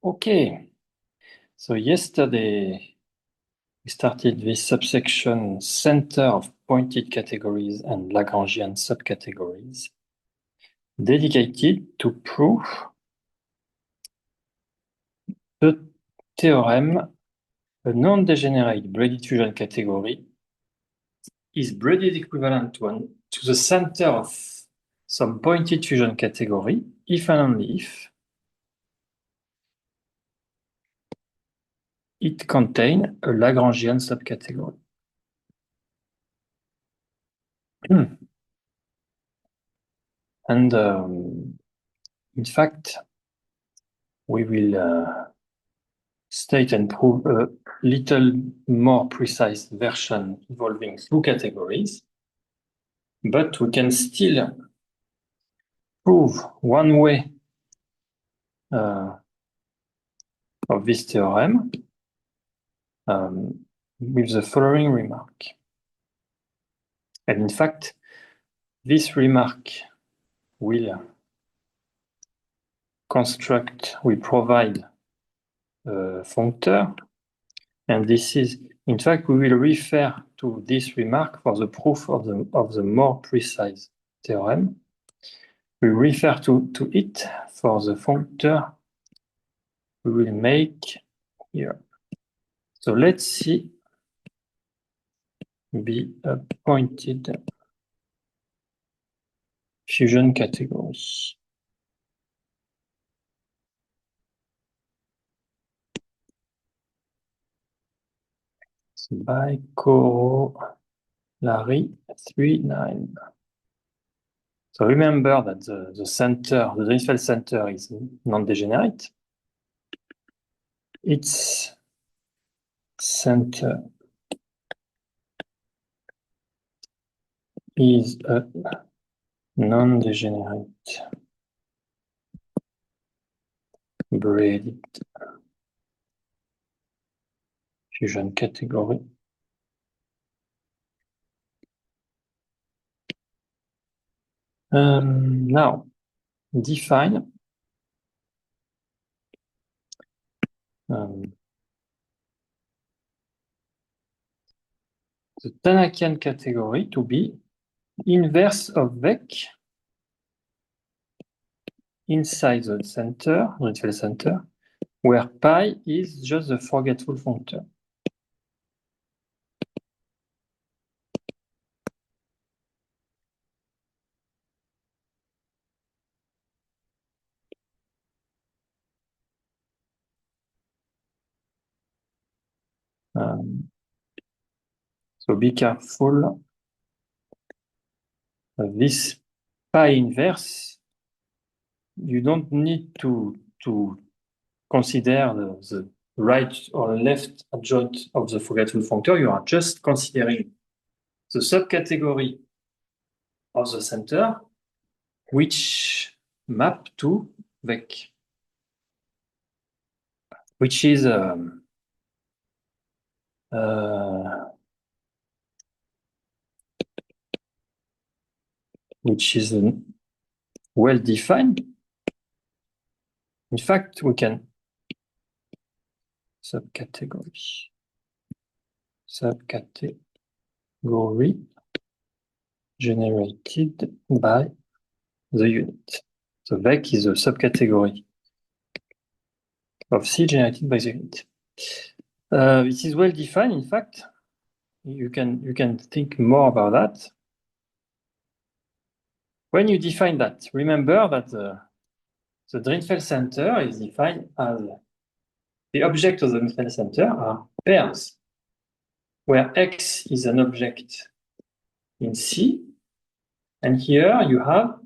Okay, so yesterday we started this subsection center of pointed categories and Lagrangian subcategories dedicated to prove the theorem a non-degenerate braided fusion category is braided equivalent to the center of some pointed fusion category if and only if it contains a Lagrangian subcategory. And in fact, we will state and prove a little more precise version involving two categories, but we can still prove one way of this theorem with the following remark. And in fact, this remark will provide a functor, and this is, in fact, we will refer to this remark for the proof of the more precise theorem. We refer to it for the functor we will make here. So let's see the pointed fusion category. By Corollary 3.9. So remember that the Dirichlet center is non-degenerate. Its center is a non-degenerate braided fusion category. Now, define the Tannakian category to be inverse of Vec inside the center, Dirichlet center, where pi is just the forgetful functor. So be careful. This pi inverse, you don't need to consider the right or left adjoint of the forgetful functor. You are just considering the subcategory of the center, which map to Vec, which is well defined. In fact, we can subcategory generated by the unit. So Vec is a subcategory of C generated by the unit. This is well defined. In fact, you can think more about that. When you define that, remember that the Dirichlet center is defined as the object of the Dirichlet center are pairs, where X is an object in C, and here you have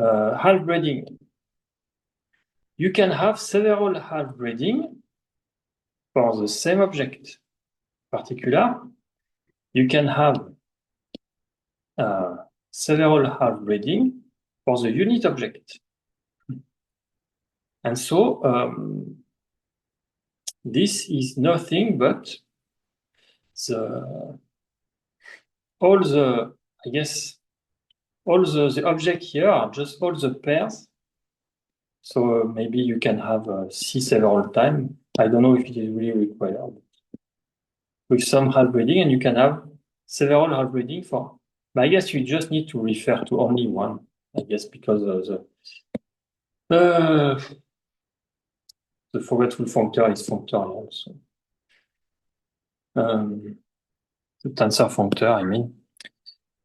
half braiding. You can have several half braiding for the same object. In particular, you can have several half braiding for the unit object. And so this is nothing but all the objects here are just all the pairs So maybe you can have C several times. I don't know if it is really required. With some half breeding, and you can have several half breeding for. But I guess you just need to refer to only one. I guess because of the forgetful functor is functorial. So the tensor functor, I mean.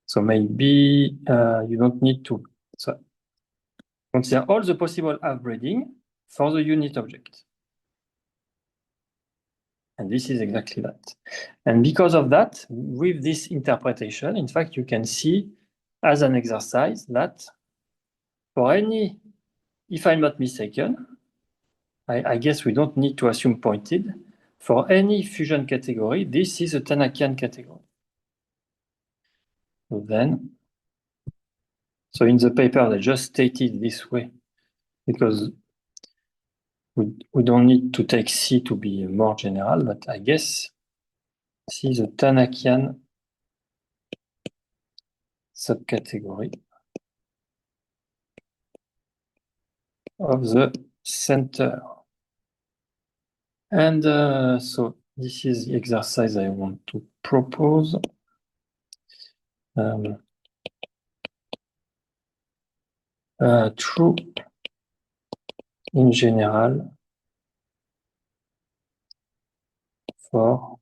So maybe you don't need to consider all the possible half breeding for the unit object. And this is exactly that. And because of that, with this interpretation, in fact, you can see as an exercise that for any, if I'm not mistaken, I guess we don't need to assume pointed. For any fusion category, this is a Tanakian category. So in the paper, they just stated this way because we don't need to take C to be more general, but I guess C is a Tanakian subcategory of the center. And so this is the exercise I want to propose. True in general for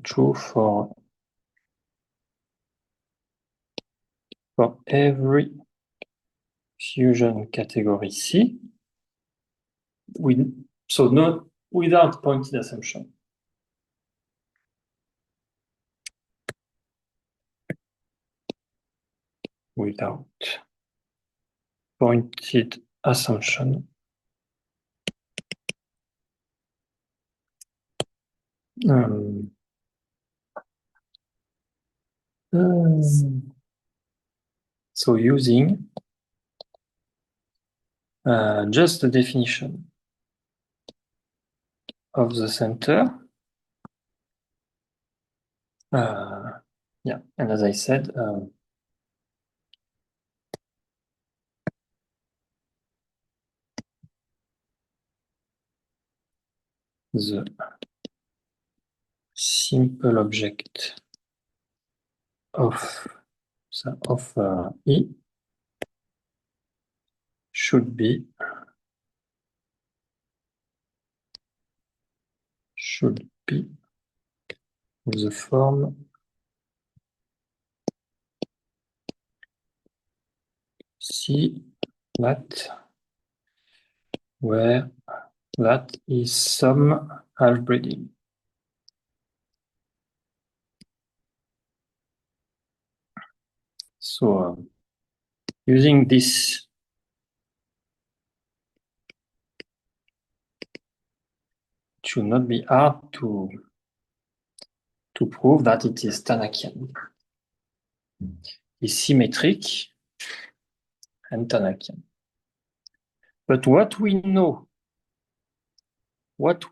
true for every fusion category C. So not without pointed assumption. Without pointed assumption. So using just the definition of the center. Yeah, and as I said, the simple object of E should be the form C that where that is some half breeding. So using this, it should not be hard to prove that it is Tanakian. It's symmetric and Tanakian. But what we know, but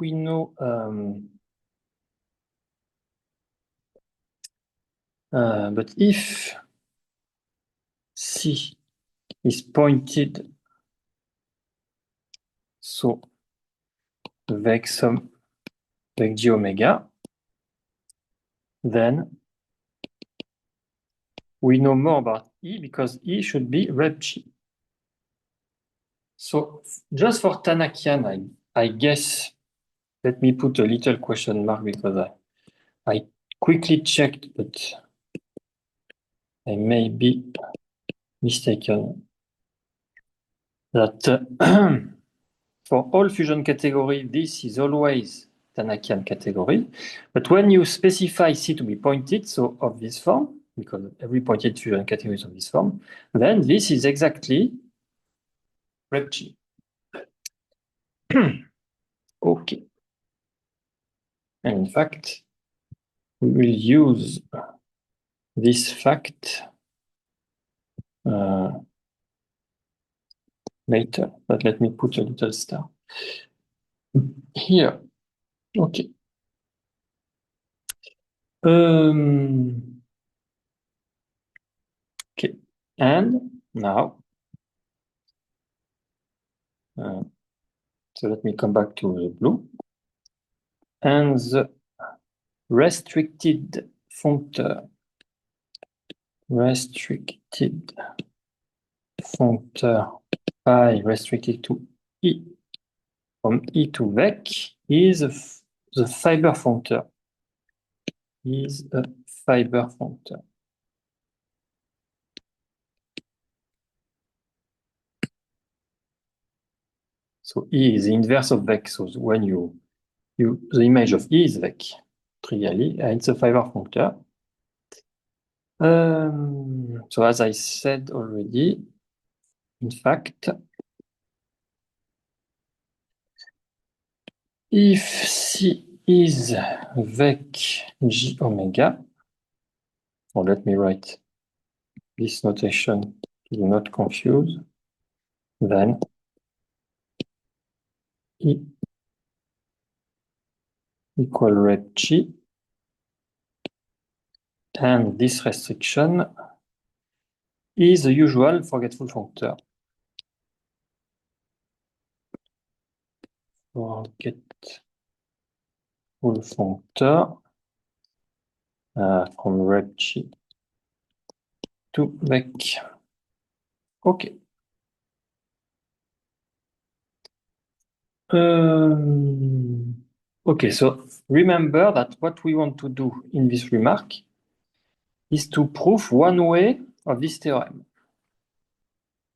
if C is pointed, so vec G omega, then we know more about E because E should be rep G. So just for Tanakian, I guess, let me put a little question mark because I quickly checked, but I may be mistaken that for all fusion category, this is always Tanakian category. But when you specify C to be pointed, so of this form, because every pointed fusion category is of this form, then this is exactly rep G. Okay. And in fact, we will use this fact later, but let me put a little star here. Okay. Okay. And now So let me come back to the blue. And the restricted functor phi restricted to E from E to vec is the fiber functor. Is a fiber functor. So E is the inverse of vec. So when the image of E is vec, trivially, and it's a fiber functor. So as I said already, in fact, if C is vec G omega, or let me write this notation to do not confuse, then E equal rep G, and this restriction is the usual forgetful functor. Forgetful functor from rep G to vec. Okay. Okay, so remember that what we want to do in this remark is to prove one way of this theorem.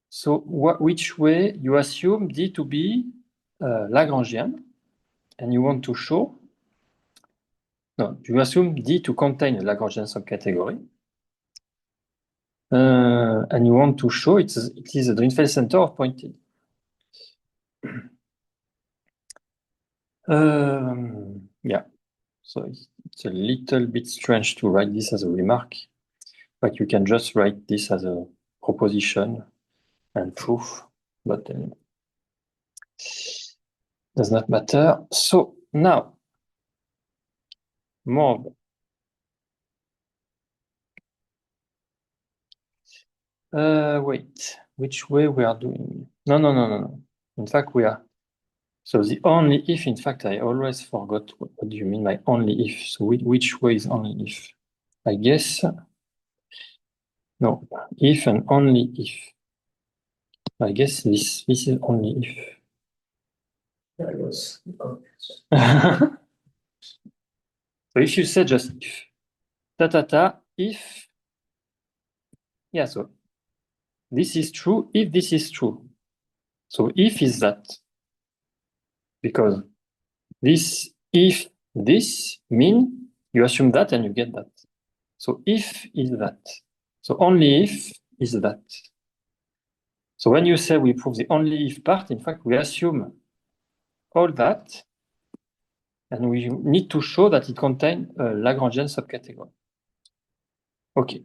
So which way you assume D to be Lagrangian, and you want to show, no, you assume D to contain a Lagrangian subcategory, and you want to show it is a Drinfeld center of point D. Yeah, so it's a little bit strange to write this as a remark, but you can just write this as a proposition and proof, but does not matter. So now, more. Wait, which way we are doing? No. In fact, we are. So the only if, in fact, I always forgot what do you mean by only if. So which way is only if? I guess, no, if and only if. I guess this is only if. So if you say just if, if, yeah, so this is true if this is true. So if is that, because if this mean you assume that and you get that. So if is that. So only if is that. So when you say we prove the only if part, in fact, we assume all that, and we need to show that it contains a Lagrangian subcategory. Okay.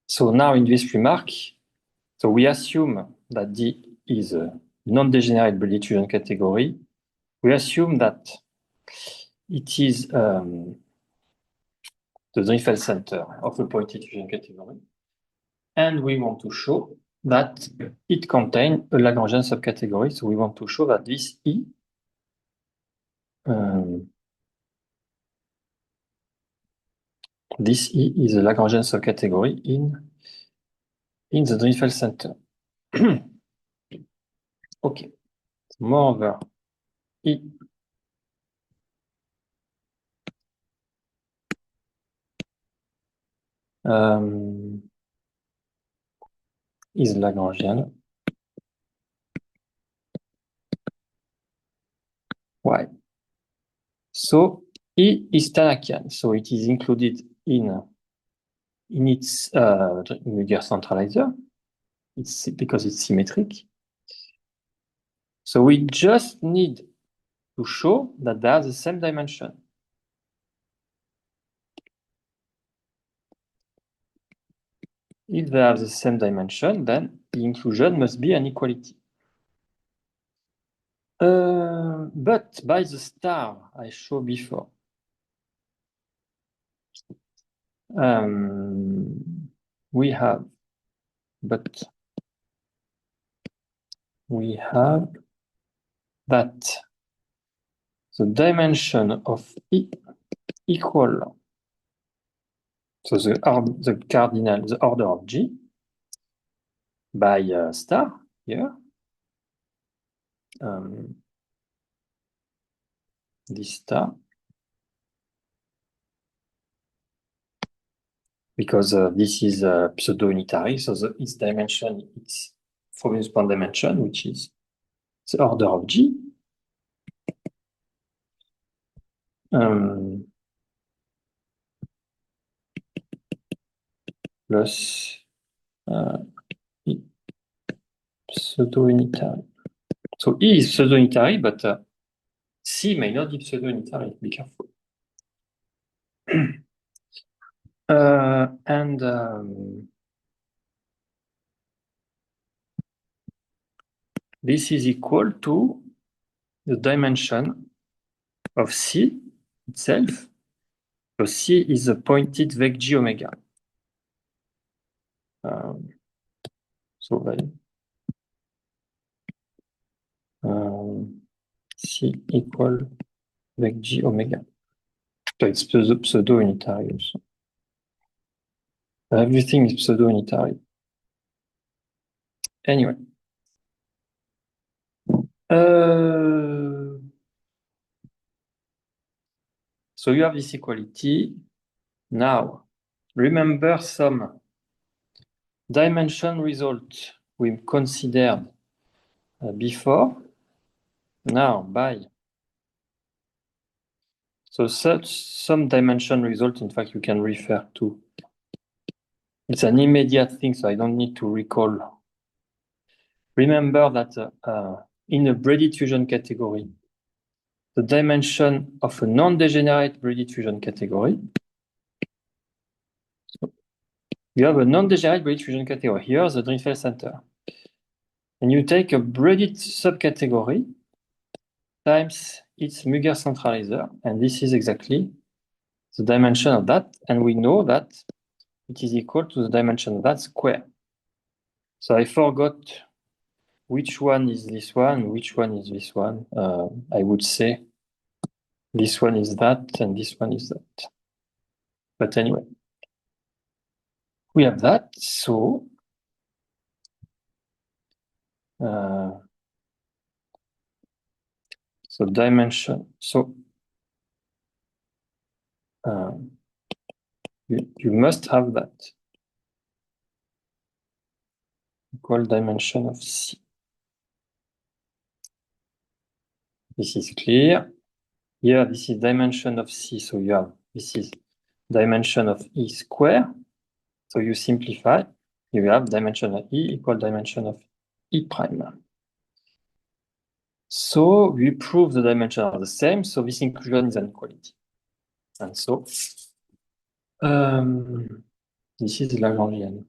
So now in this remark, so we assume that D is a non-degenerate Bulliet category. We assume that it is the Drinfeld center of a pointed fusion category. And we want to show that it contains a Lagrangian subcategory. So we want to show that this E is a Lagrangian subcategory in the Drinfeld center. Okay. Moreover, E is Lagrangian. Why? So E is Tanakian, so it is included in its Müger centralizer. It's because it's symmetric. So we just need to show that they are the same dimension. If they have the same dimension, then the inclusion must be an equality. But by the star I showed before, we have we have that the dimension of E equal, so the cardinal, the order of G by star here, this star, because this is pseudo-unitary, so its dimension is Frobenius point dimension, which is the order of G. Plus pseudo-unitary. So E is pseudo-unitary, but C may not be pseudo-unitary. Be careful. This is equal to the dimension of C itself. So C is a pointed vec G omega. C equal vec G omega. So it's pseudo-unitary also. Everything is pseudo-unitary. Anyway. So you have this equality. Now, remember some dimension result we considered before. Now, by. So some dimension result, in fact, you can refer to. It's an immediate thing, so I don't need to recall. Remember that in a braided fusion category, the dimension of a non-degenerate braided fusion category. So you have a non-degenerate braided fusion category. Here's the Drinfeld center. And you take a braided subcategory times its Muger centralizer, and this is exactly the dimension of that, and we know that it is equal to the dimension of that square. So I forgot which one is this one, which one is this one. I would say this one is that, and this one is that. But anyway, we have that, so dimension, so you must have that equal dimension of C. This is clear. Here, this is dimension of C, so you have, this is dimension of E square. So you simplify, you have dimension of E equal dimension of E prime. So we prove the dimension are the same, so this inclusion is an equality. And so this is Lagrangian.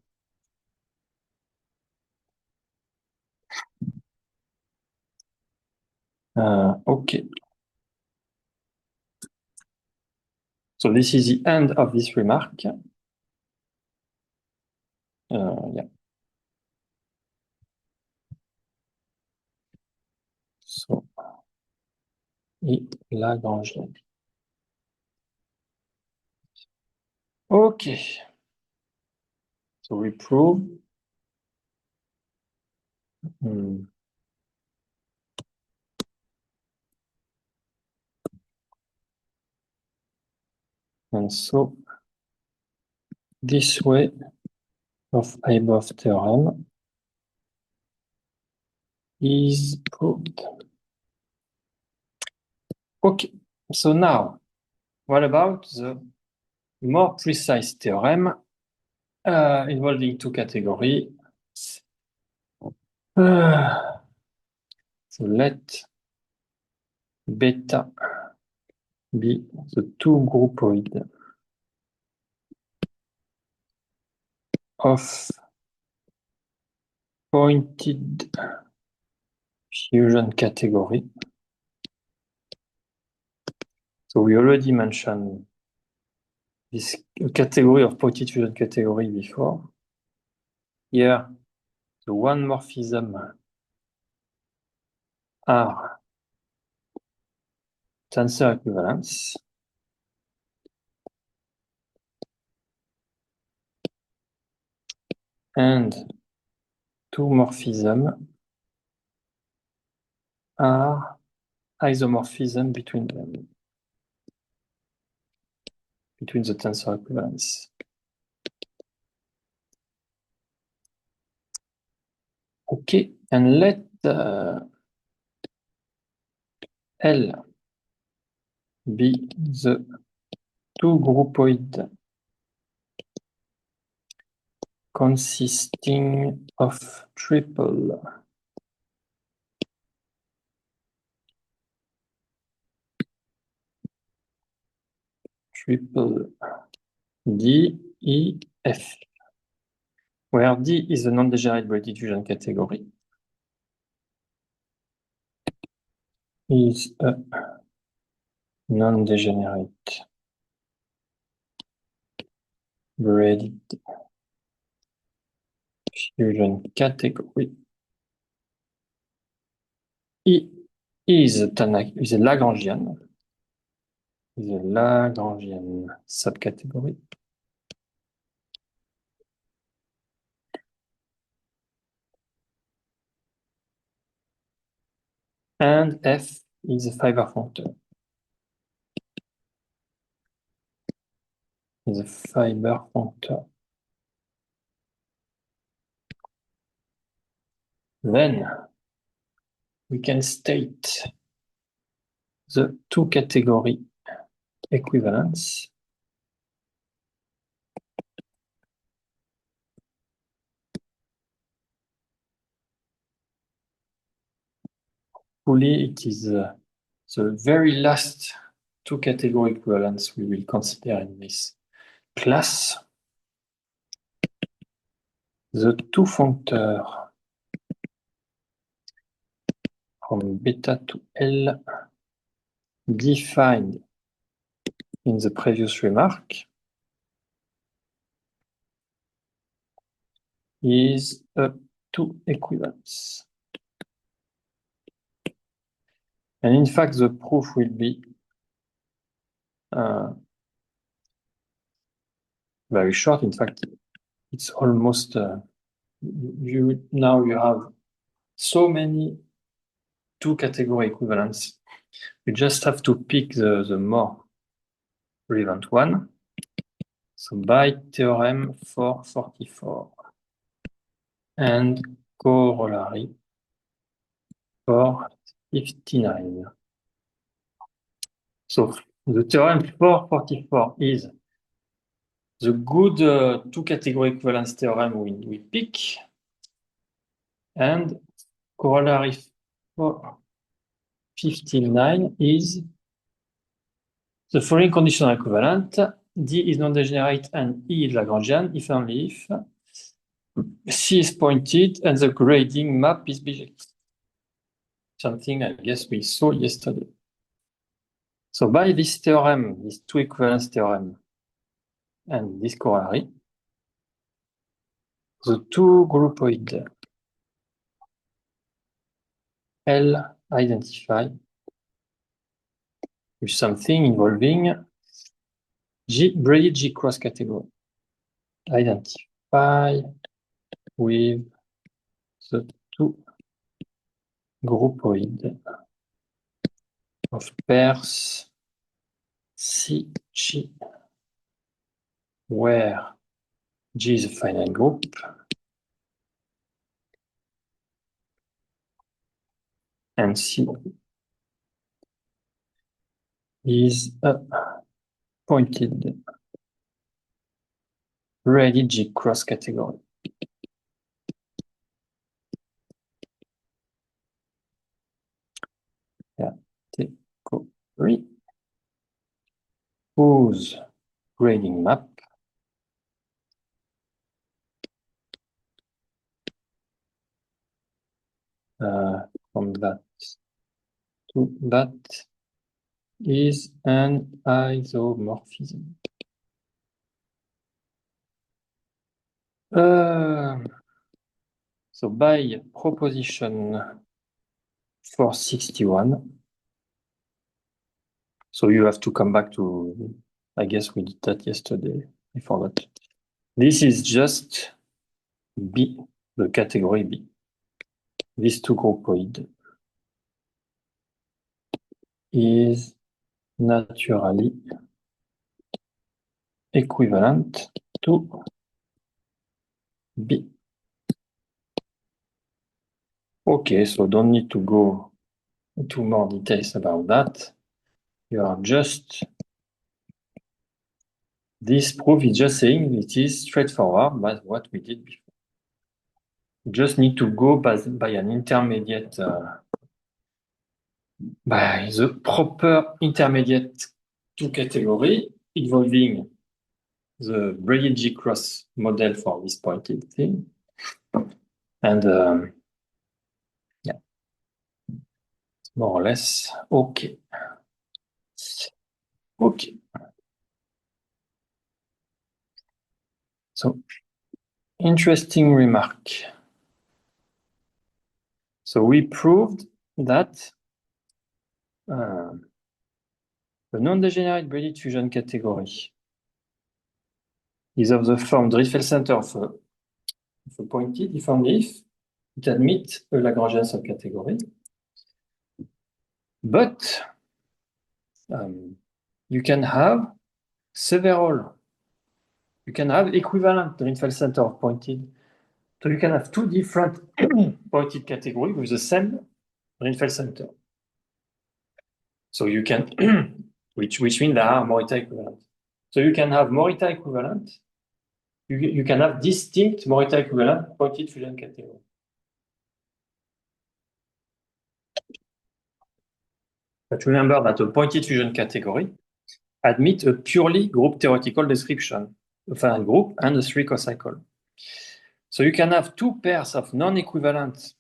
Okay. So this is the end of this remark. Yeah. So, Lagrangian. Okay. So we prove. And so this way of Haber theorem is proved. Okay, so now, what about the more precise theorem involving two categories? So let beta be the two groupoid of pointed fusion category. So we already mentioned this category of pointed fusion category before. Here, the one morphism are tensor equivalence and two morphism are isomorphism between them, between the tensor equivalence. Okay, and let L be the two groupoid consisting of triple D, E, F, where D is the non-degenerate braided fusion category, is a non-degenerate braided fusion category. E is a Lagrangian subcategory. And F is a fiber functor. Then we can state the two category equivalence. Fully, it is the very last two category equivalence we will consider in this class. The two functors from beta to L defined in the previous remark is a two equivalence. And in fact, the proof will be very short. In fact, it's almost, now you have so many two category equivalents. You just have to pick the more relevant one. So by theorem 444 and corollary 459. So the theorem 444 is the good two category equivalence theorem we pick, and corollary 459 is the following conditional equivalent: D is non-degenerate and E is Lagrangian if only if C is pointed and the grading map is bijective. Something I guess we saw yesterday. So by this theorem, this two equivalence theorem, and this corollary, the two groupoid L identify with something involving braided G cross category. Identify with the two groupoid of pairs C, G, where G is a finite group and C is a pointed braided G cross category. Category whose grading map from that to that is an isomorphism. So by proposition 461. So you have to come back to, I guess we did that yesterday. I forgot. This is just B, the category B. These two groupoid is naturally equivalent to B. Okay, so don't need to go into more details about that. You are just, this proof is just saying it is straightforward by what we did before. You just need to go by an intermediate, by the proper intermediate two category involving the Brady cross model for this pointed thing. And yeah, more or less okay. Okay. So, interesting remark. So we proved that the non-degenerate Brady fusion category is of the form Dirichlet center of a pointed if only if it admits a Lagrangian subcategory. But you can have several, you can have equivalent Dirichlet center of pointed. So you can have two different pointed categories with the same Dirichlet center. So you can, which means they are Morita equivalent. So you can have Morita equivalent. You can have distinct Morita equivalent pointed fusion category. But remember that a pointed fusion category admits a purely group theoretical description of a group and a three cocycle. So you can have two pairs of non-equivalent,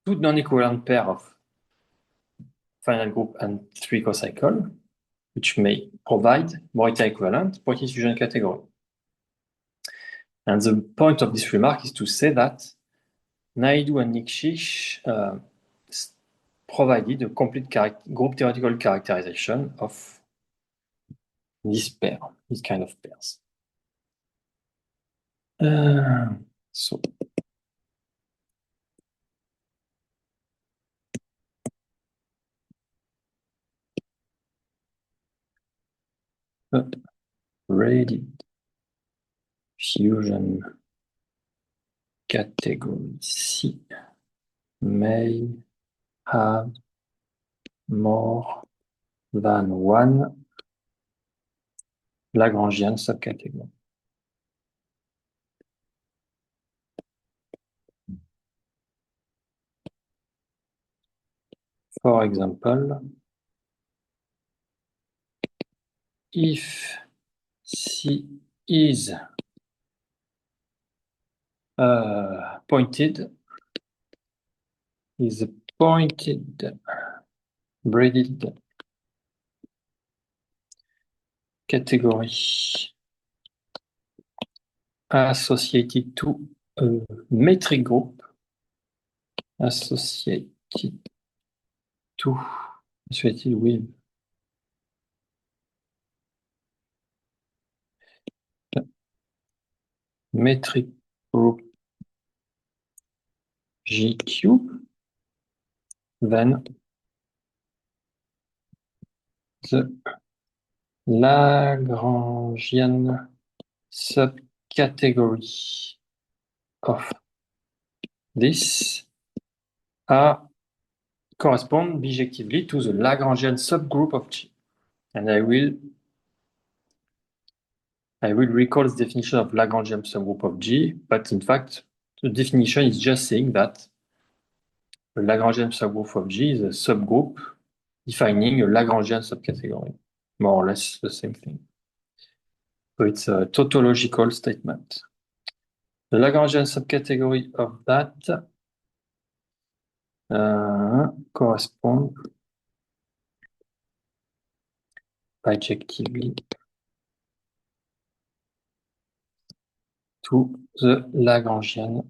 two non-equivalent pair of finite group and three cocycle, which may provide Morita equivalent pointed fusion category. And the point of this remark is to say that Naidu and Nikšić provided a complete group theoretical characterization of this pair, this kind of pairs. So braided fusion category C may have more than one Lagrangian subcategory. For example, if C is pointed, is a pointed braided category associated to a metric group associated with metric group G cube, then the Lagrangian subcategory of this correspond bijectively to the Lagrangian subgroup of G. And I will recall the definition of Lagrangian subgroup of G, but in fact, the definition is just saying that the Lagrangian subgroup of G is a subgroup defining a Lagrangian subcategory. More or less the same thing. So it's a tautological statement. The Lagrangian subcategory of that correspond bijectively to the Lagrangian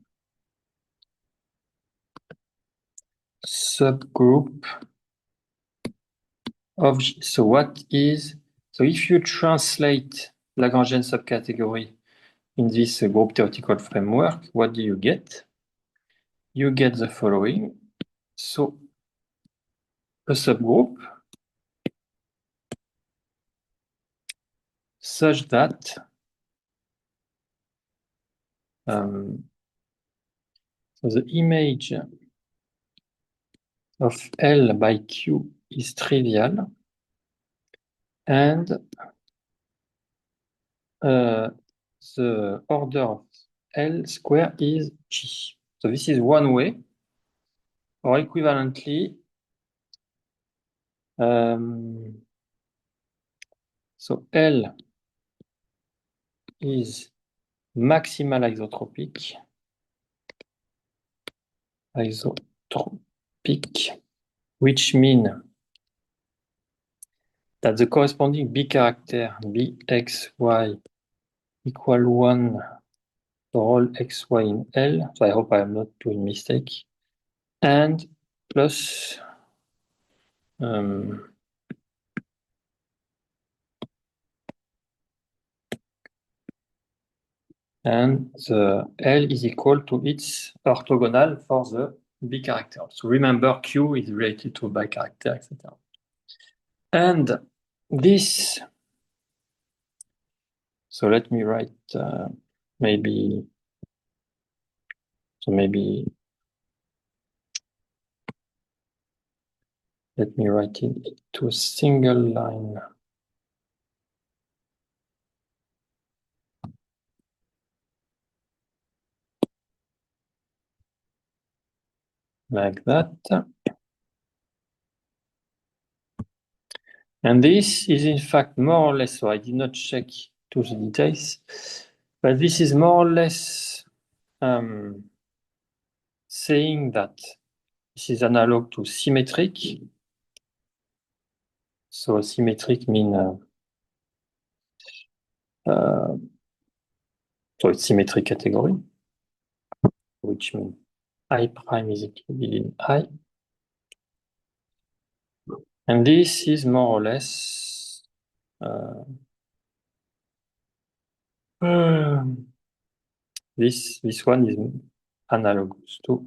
subgroup of G. So if you translate Lagrangian subcategory in this group theoretical framework, what do you get? You get the following. So a subgroup such that so the image of L by Q is trivial, and the order of L square is G. So this is one way, or equivalently, so L is maximal isotropic, which means that the corresponding B character Bxy equal 1 for all xy in L. So I hope I am not doing mistake. And plus and the L is equal to its orthogonal for the B character. So remember Q is related to by character, etc. And this, so let me write maybe let me write it to a single line. Like that. And this is in fact more or less, so I did not check to the details, but this is more or less saying that this is analog to symmetric. So symmetric mean so it's symmetric category, which means I prime is included in I. And this is more or less this one is analogous to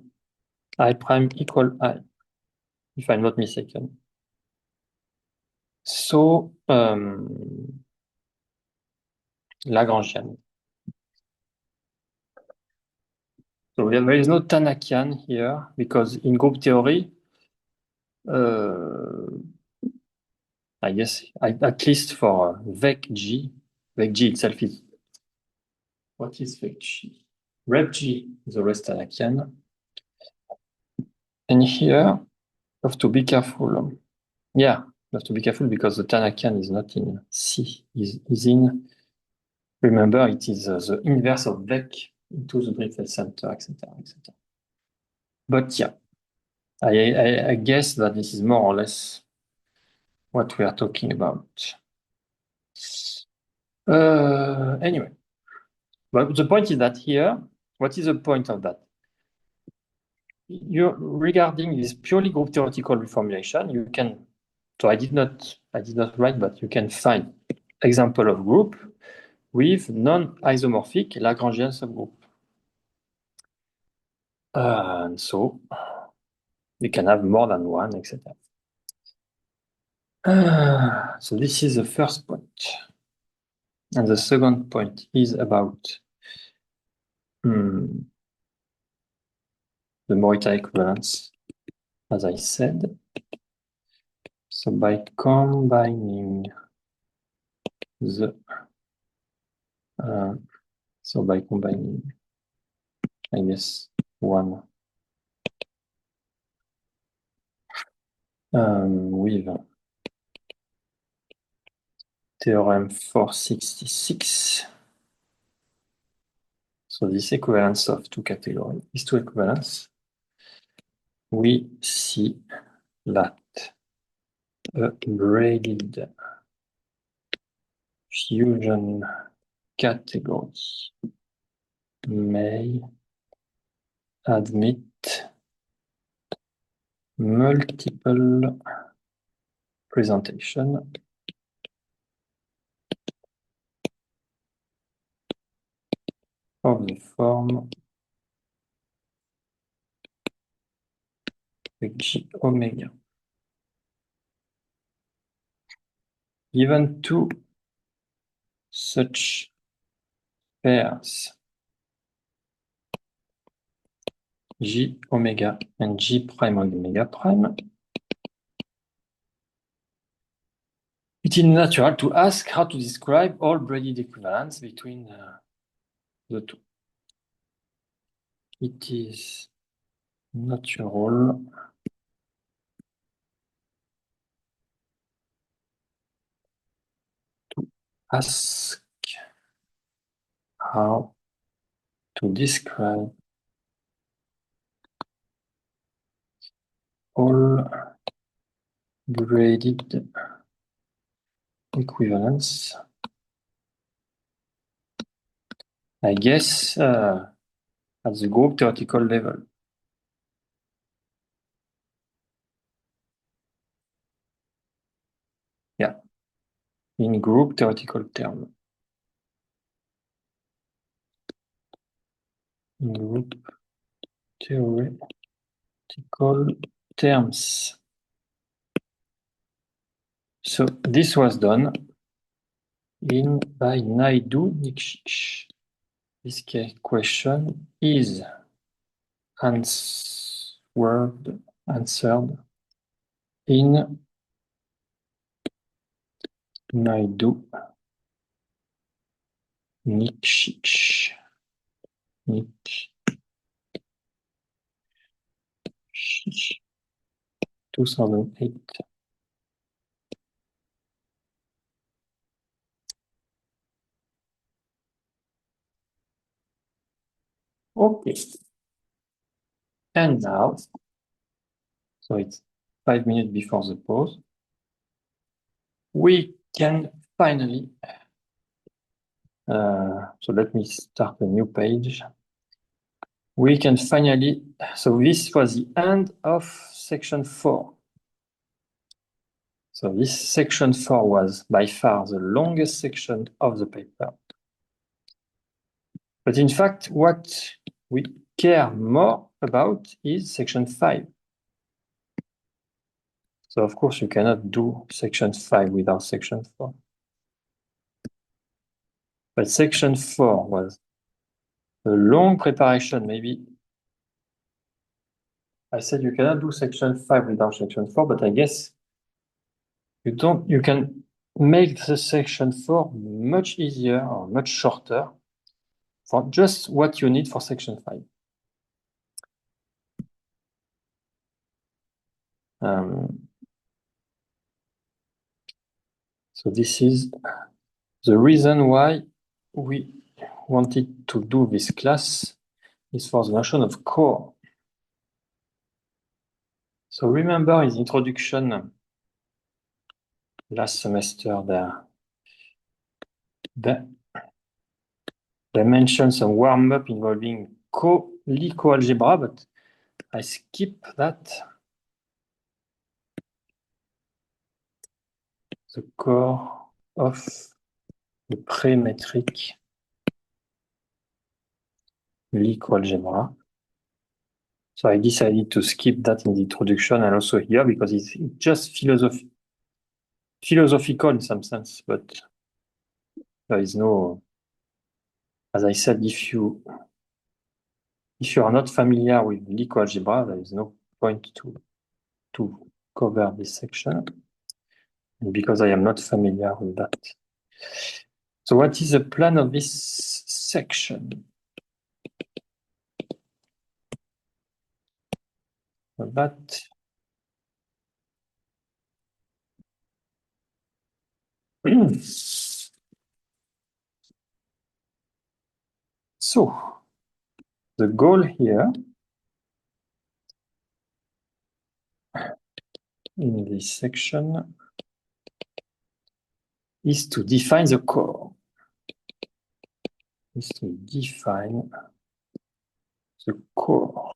I prime equal I, if I'm not mistaken. So Lagrangian. So there is no Tanakian here because in group theory, I guess at least for vec G itself is, what is vec G? Rep G is always Tanakian. And here, you have to be careful. Yeah, you have to be careful because the Tanakian is not in C, is in, remember, it is the inverse of vec into the Drinfeld center, etc., etc. But yeah, I guess that this is more or less what we are talking about. Anyway, but the point is that here, what is the point of that? Regarding this purely group theoretical reformulation, you can, so I did not write, but you can find example of group with non-isomorphic Lagrangian subgroup. And so we can have more than one, etc. So this is the first point. And the second point is about the Morita equivalence, as I said. So by combining the I guess one with theorem 466. So this equivalence of two categories, these two equivalence, we see that a braided fusion category may admit multiple presentation of the form G omega. Given two such pairs, G omega and G prime omega prime, it is natural to ask how to describe all braided equivalence between the two. It is natural to ask how to describe all braided equivalence. I guess at the group theoretical level. Yeah, in group theoretical term. In group theoretical terms. So this was done by Naidu Nikšić. This question is answered in Naidu Nikšić. 2008. Okay. And now, so it's 5 minutes before the pause, we can finally, so let me start a new page. We can finally, so this was the end of section 4. So this section 4 was by far the longest section of the paper. But in fact, what we care more about is section 5. So of course you cannot do section 5 without section 4. But section 4 was a long preparation. Maybe I said you cannot do section 5 without section 4, but I guess you can make the section 4 much easier or much shorter for just what you need for section 5. So this is the reason why we wanted to do this class is for the notion of core. So remember his introduction last semester there. They mentioned some warm-up involving Lie coalgebra, but I skip that. The core of the pre-metric Lie coalgebra. So I decided to skip that in the introduction and also here because it's just philosophical in some sense, but there is no, as I said, if you are not familiar with Lie coalgebra, there is no point to cover this section. And because I am not familiar with that. So what is the plan of this section? That so the goal here in this section is to define the core. Is to define the core.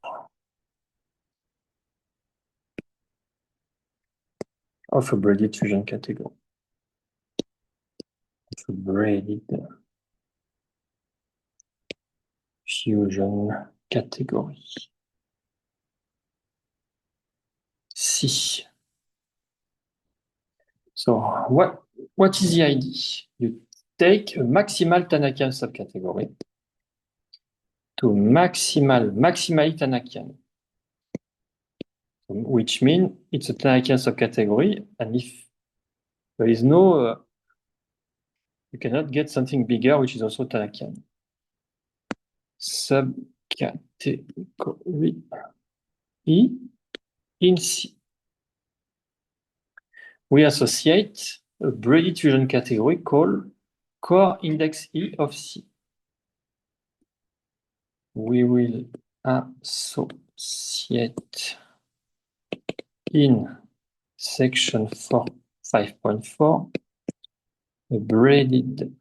of a braided fusion category. Of a braided fusion category. C. So what is the idea? You take a maximal Tanakian subcategory to maximally Tanakian, which means it's a Tanakian subcategory, and if there is no, you cannot get something bigger, which is also Tanakian. Subcategory E in C. We associate a braided fusion category called core index E of C. We will associate in section 5.4 a braided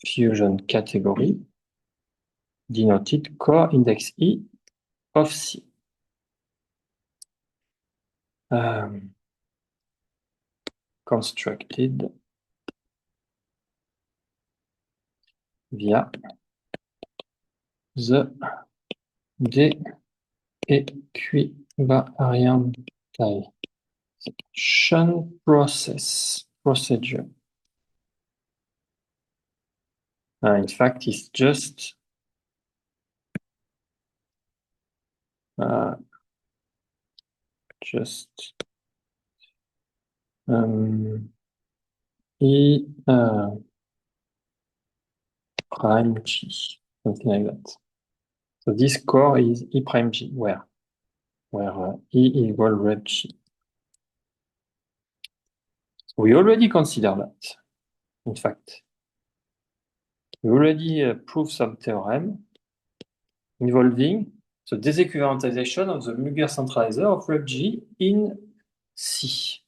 fusion category denoted core index E of C. Constructed via the de-equivalentization procedure. In fact, it's just E prime G, something like that. So this core is E prime G, where E equal rep G. We already consider that. In fact, we already proved some theorem involving the disequivalentization of the Muger centralizer of rep G in C.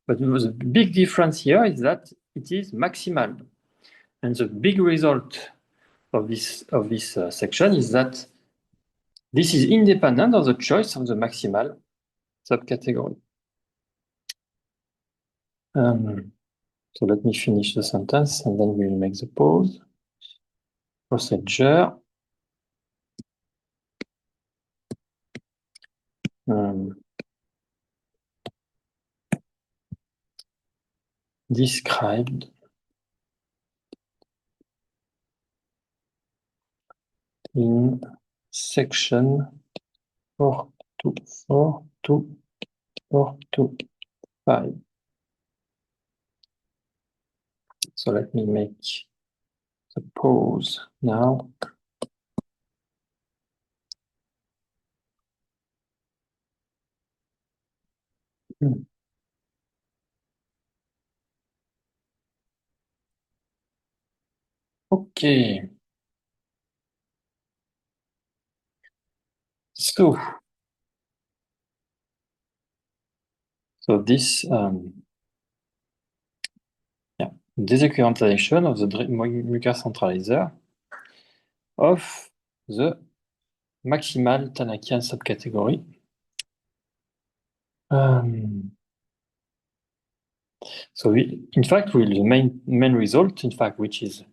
But the big difference here is that it is maximal. And the big result of this section is that this is independent of the choice of the maximal subcategory. So let me finish the sentence and then we'll make the pause. Procedure. Described in section 4.2.4.2.5. So let me make the pause now. Okay. So this disequivalentization of the Muger centralizer of the maximal Tanakian subcategory. So in fact, the main result, in fact, which is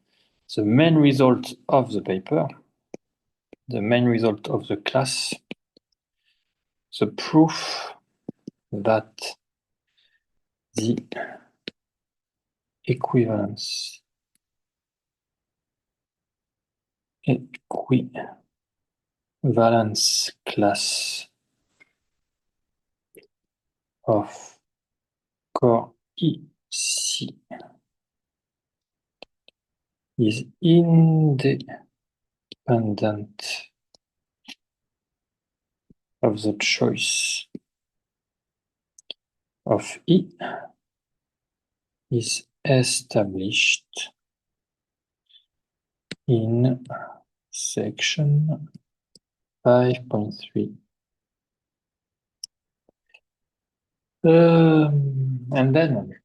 the main result of the paper, the main result of the class, the proof that the equivalence class of core EC is independent of the choice of E is established in section 5.3. And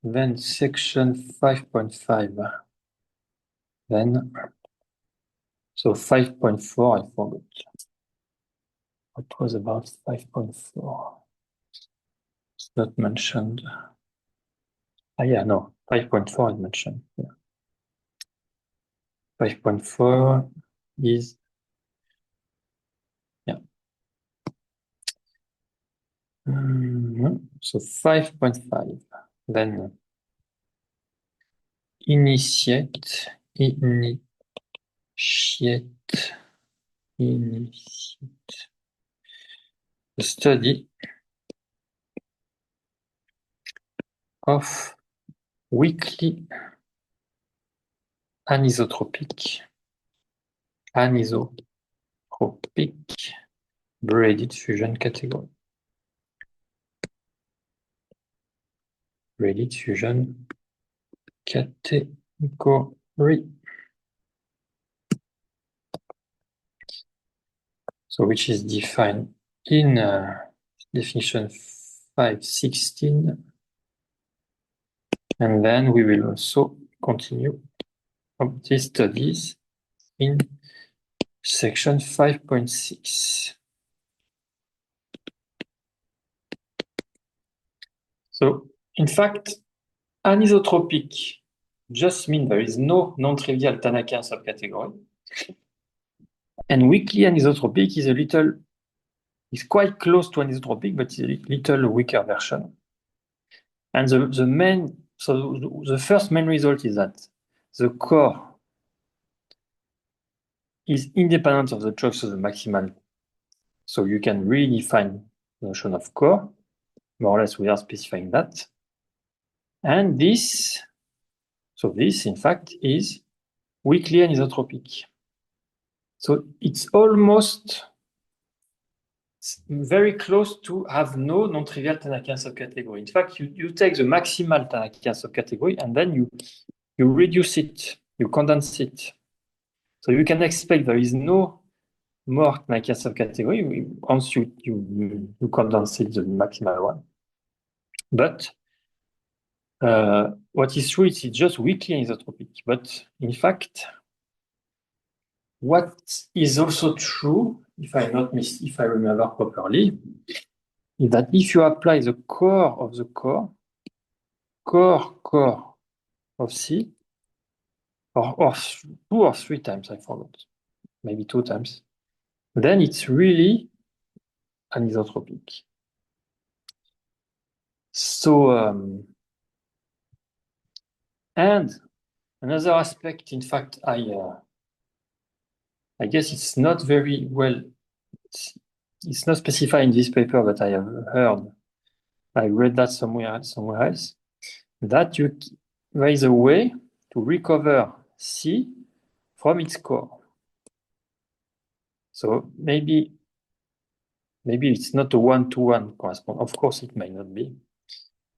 then section 5.5. Then, so 5.4, I forgot. What was about 5.4? It's not mentioned. Yeah, no, 5.4 is mentioned. Yeah. 5.4 is, yeah. So 5.5, then initiate the study of weakly anisotropic braided fusion category. Braided fusion category. So which is defined in definition 5.16. And then we will also continue of these studies in section 5.6. So, in fact, anisotropic just means there is no non-trivial Tannakian subcategory. And weakly anisotropic is quite close to anisotropic, but it's a little weaker version. And the first main result is that the core is independent of the choice of the maximal. So you can really define the notion of core, more or less we are specifying that. And this, in fact, is weakly anisotropic. So it's almost very close to have no non-trivial Tannakian subcategory. In fact, you take the maximal Tannakian subcategory and then you reduce it, you condense it. So you can expect there is no more Tannakian subcategory once you condense it, the maximal one. But what is true is it's just weakly anisotropic. But in fact, what is also true, if I remember properly, is that if you apply the core of the core of C, or 2 or 3 times, I forgot, maybe 2 times, then it's really anisotropic. So, and another aspect, in fact, I guess it's not very well, it's not specified in this paper, but I have heard, I read that somewhere else, that there is a way to recover C from its core. So maybe it's not a one-to-one correspond. Of course, it may not be.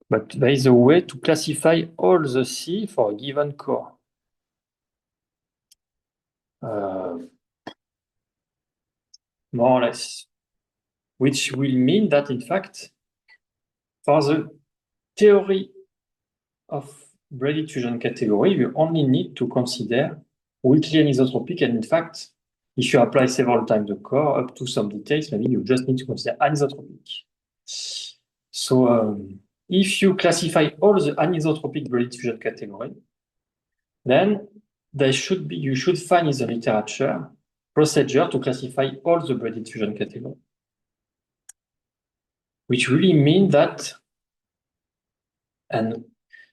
But there is a way to classify all the C for a given core. More or less. Which will mean that, in fact, for the theory of braided fusion category, you only need to consider weakly anisotropic. And in fact, if you apply several times the core up to some details, maybe you just need to consider anisotropic. So if you classify all the anisotropic braided fusion category, then you should find in the literature procedure to classify all the braided fusion category. Which really means that, and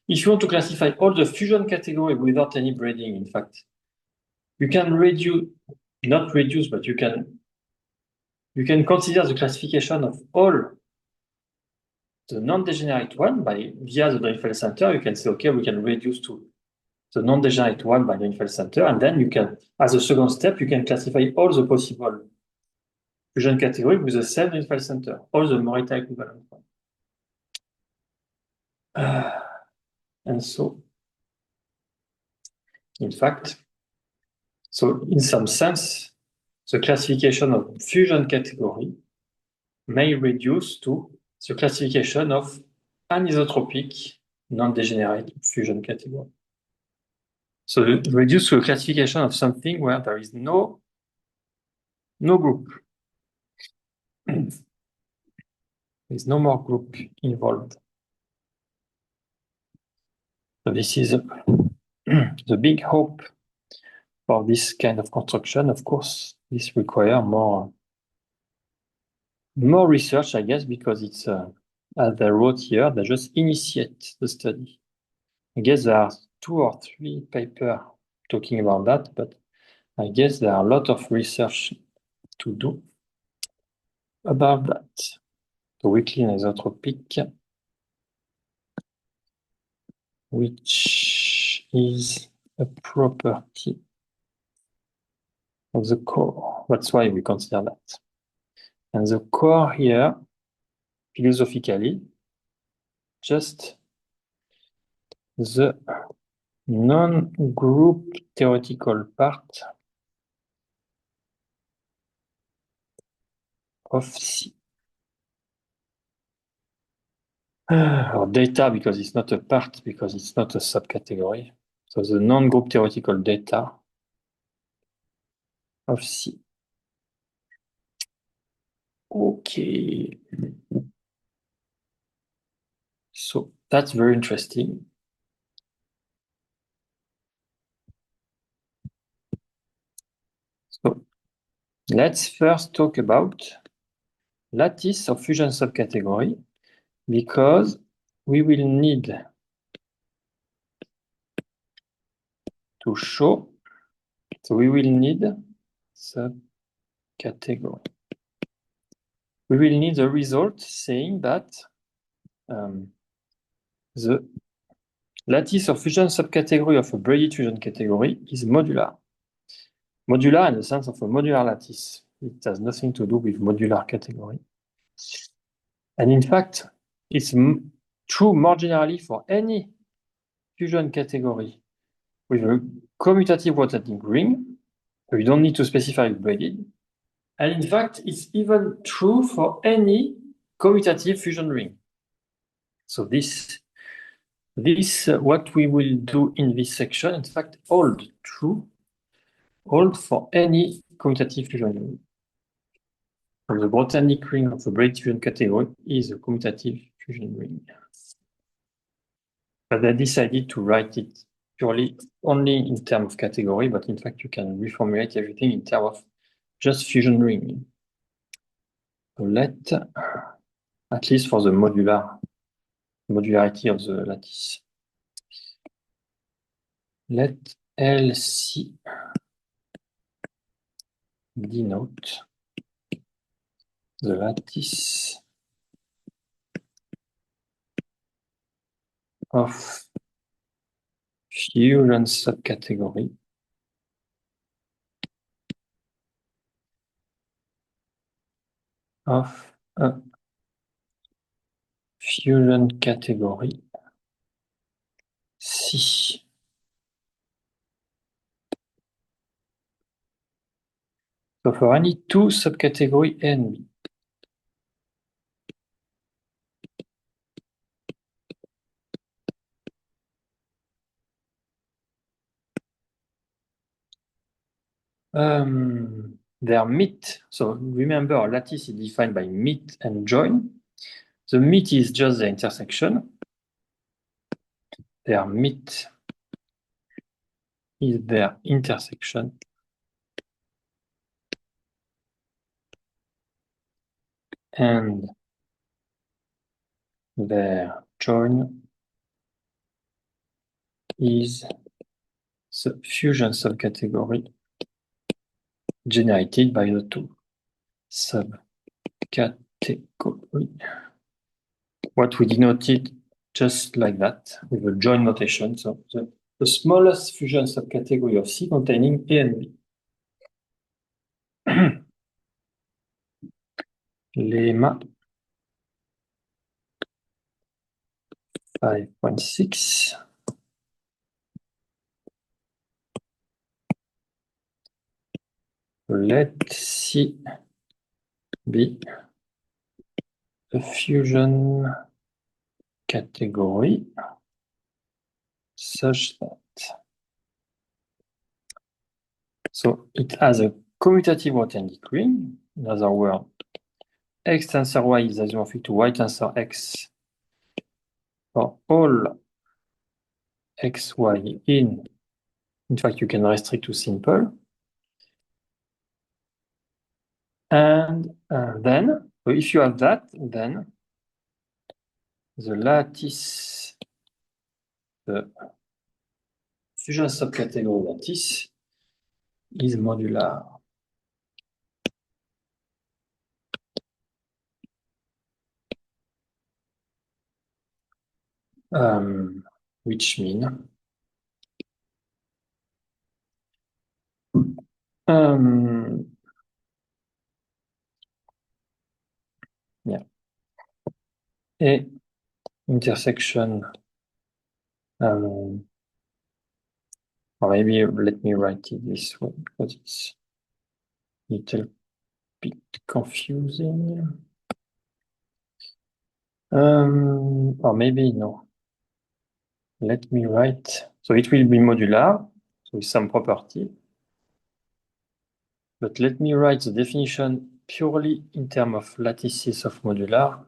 if you want to classify all the fusion category without any braiding, in fact, you can not reduce, but you can consider the classification of all the non-degenerate one via the Drinfeld center. You can say, okay, we can reduce to the non-degenerate one by Drinfeld center, and then you can, as a second step, you can classify all the possible fusion category with the same Drinfeld center, all the Morita equivalent one. And so, in fact, so in some sense, the classification of fusion category may reduce to the classification of anisotropic non-degenerate fusion category. So reduce to a classification of something where there is no group. There's no more group involved. So this is the big hope for this kind of construction. Of course, this requires more research, I guess, because it's, as they wrote here, they just initiate the study. I guess there are 2 or 3 papers talking about that, but I guess there are a lot of research to do about that. The weakly anisotropic, which is a property of the core. That's why we consider that. And the core here, philosophically, just the non-group theoretical part of C. Or data, because it's not a part, because it's not a subcategory. So the non-group theoretical data of C. Okay. So that's very interesting. So let's first talk about lattice of fusion subcategory, because we will need to show, so we will need subcategory. We will need a result saying that the lattice of fusion subcategory of a braided fusion category is modular. Modular in the sense of a modular lattice. It has nothing to do with modular category. And in fact, it's true more generally for any fusion category with a commutative rotating ring. So you don't need to specify braided. And in fact, it's even true for any commutative fusion ring. So this what we will do in this section, in fact, hold for any commutative fusion ring. So the botanic ring of the braided fusion category is a commutative fusion ring. But I decided to write it purely only in terms of category, but in fact, you can reformulate everything in terms of just fusion ring. So let, at least for the modularity of the lattice, let LC denote the lattice of fusion subcategory of a fusion category C. So for any 2 subcategory A and B. Their meet. So remember, a lattice is defined by meet and join. The meet is just the intersection. Their meet is their intersection. And their join is the fusion subcategory generated by the 2 subcategory. What we denoted just like that with a join notation. So the smallest fusion subcategory of C containing A and B. Lemma 5.6. Let C be a fusion category such that so it has a commutative rotating ring. In other words, X tensor Y is isomorphic to Y tensor X for all X, Y in fact, you can restrict to simple. And then, so if you have that, then the lattice, the fusion subcategory lattice is modular. Which mean yeah, a intersection or maybe let me write it this way because it's a little bit confusing. Or maybe no. Let me write. So it will be modular, so with some property. But let me write the definition purely in terms of lattices of modular.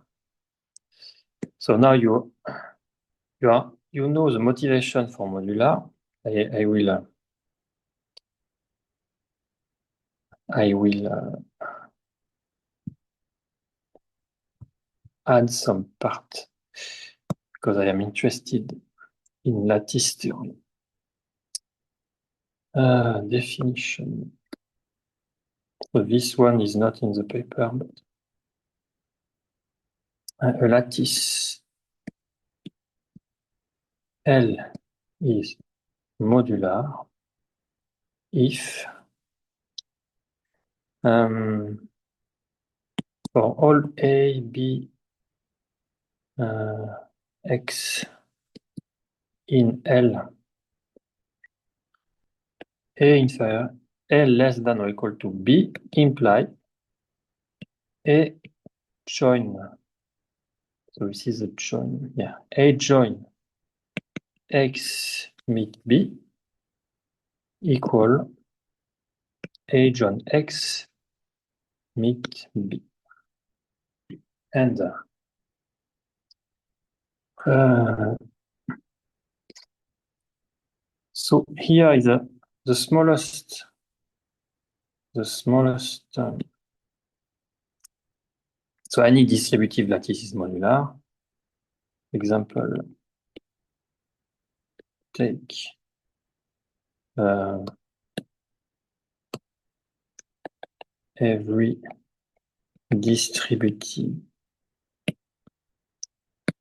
So now you know the motivation for modular. I will add some part because I am interested in lattice theory. Definition. So this one is not in the paper, but a lattice L is modular if for all A, B, X in L, A inferior, L less than or equal to B imply A join. So this is a join. Yeah, A join X meet B equal A join X meet B. And so here is the smallest. So any distributive lattice is modular. Example, take every distributive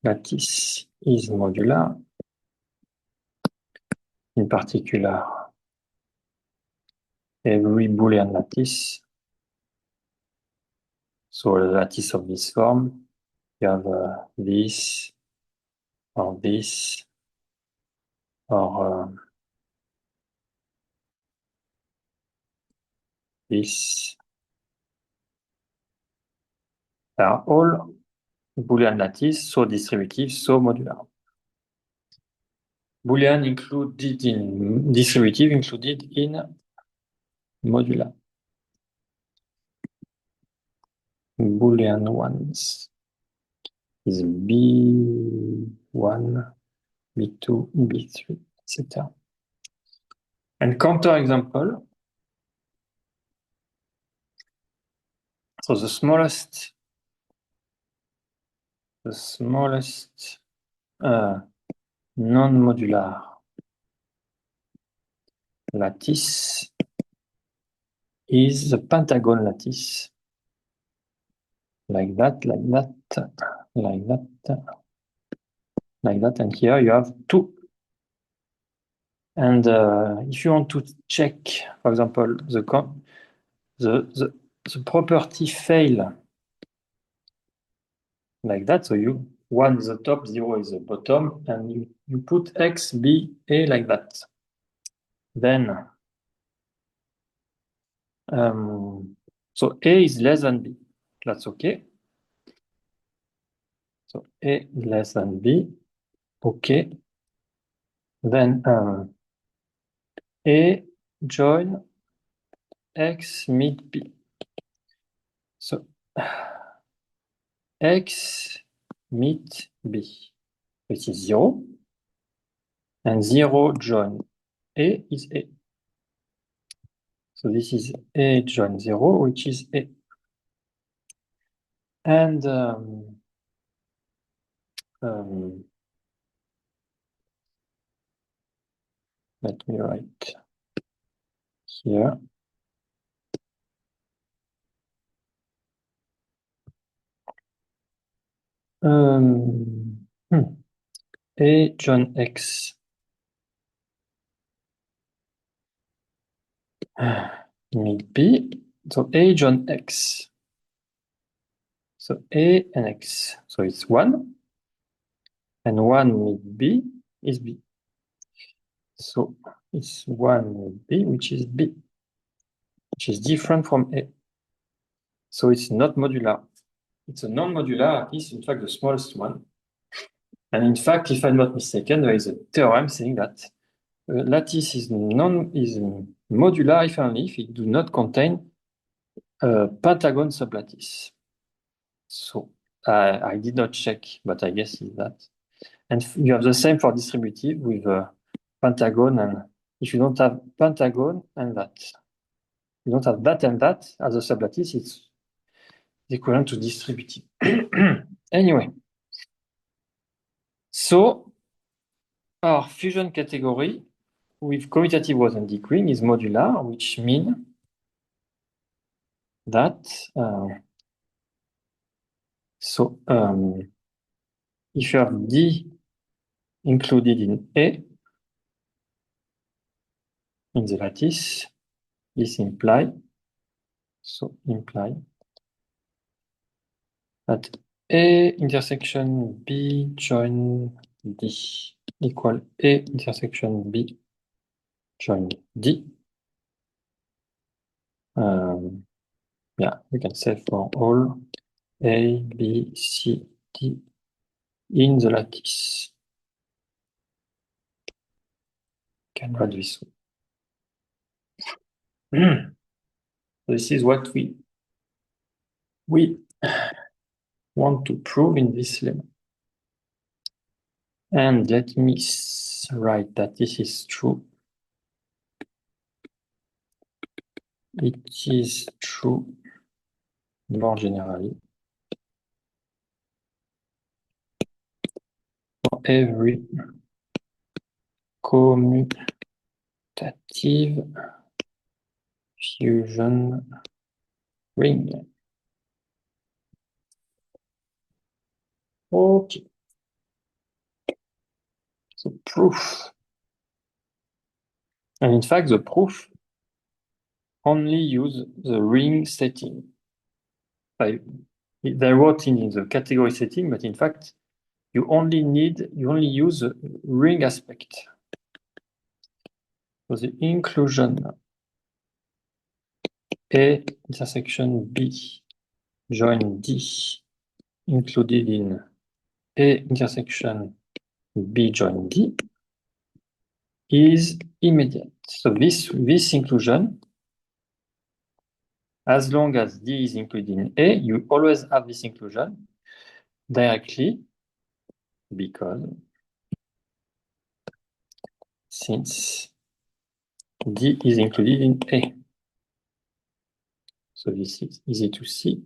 lattice is modular. In particular, every Boolean lattice. So the lattice of this form, you have this, or this, or this. They are all Boolean lattice, so distributive, so modular. Boolean included in distributive, included in modular. Boolean ones is B1, B2, B3, etc. And counter example. So the smallest non-modular lattice is the pentagon lattice. Like that, like that, like that, like that. And here you have two. And if you want to check, for example, the property fail like that, so you 1 is the top, 0 is the bottom, and you put X, B, A like that. Then so A is less than B. That's okay. So A is less than B. Okay. Then A join X meet B. So X meet B, which is 0, and 0 join A is A. So this is A join 0, which is A. And let me write here. A join X meet B. So A join X. So A and X. So it's 1. And 1 meet B is B. So it's 1 meet B, which is B, which is different from A. So it's not modular. It's a non-modular lattice, in fact, the smallest one. And in fact, if I'm not mistaken, there is a theorem saying that lattice is modular if only if it do not contain a pentagon sublattice. So I did not check, but I guess it's that. And you have the same for distributive with pentagon, and if you don't have pentagon and that, you don't have that and that as a sublattice, it's equivalent to distributive. Anyway, so our fusion category with commutative Rosen-Decouing is modular, which means that if you have D included in A in the lattice, this imply that A intersection B join D equal A intersection B join D. Yeah, we can say for all A, B, C, D in the lattice. Can write this one. This is what we want to prove in this lemma. And let me write that this is true. It is true more generally for every commutative fusion ring. Okay. So proof. And in fact, the proof only use the ring setting. They wrote in the category setting, but in fact, you only use the ring aspect. So the inclusion A intersection B join D included in A intersection B join D is immediate. So this inclusion, as long as D is included in A, you always have this inclusion directly because since D is included in A. So this is easy to see.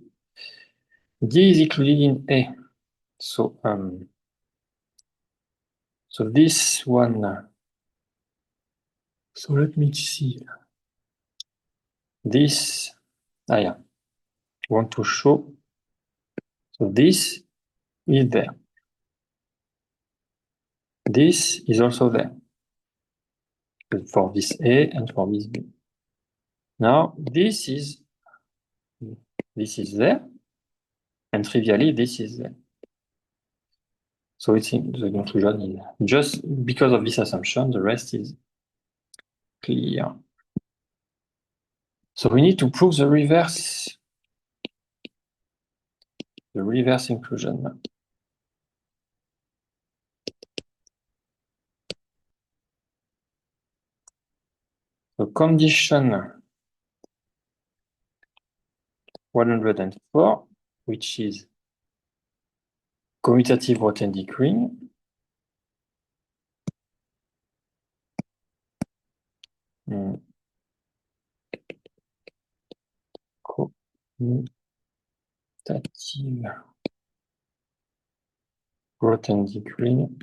D is included in A. So this one, so let me see. This, yeah, I want to show. So this is there. This is also there for this A and for this B. Now this is there, and trivially this is there. So it's in the conclusion is just because of this assumption, the rest is clear. So we need to prove the reverse inclusion. So condition 104, which is commutative Grothendieck ring. Commutative Grothendieck ring.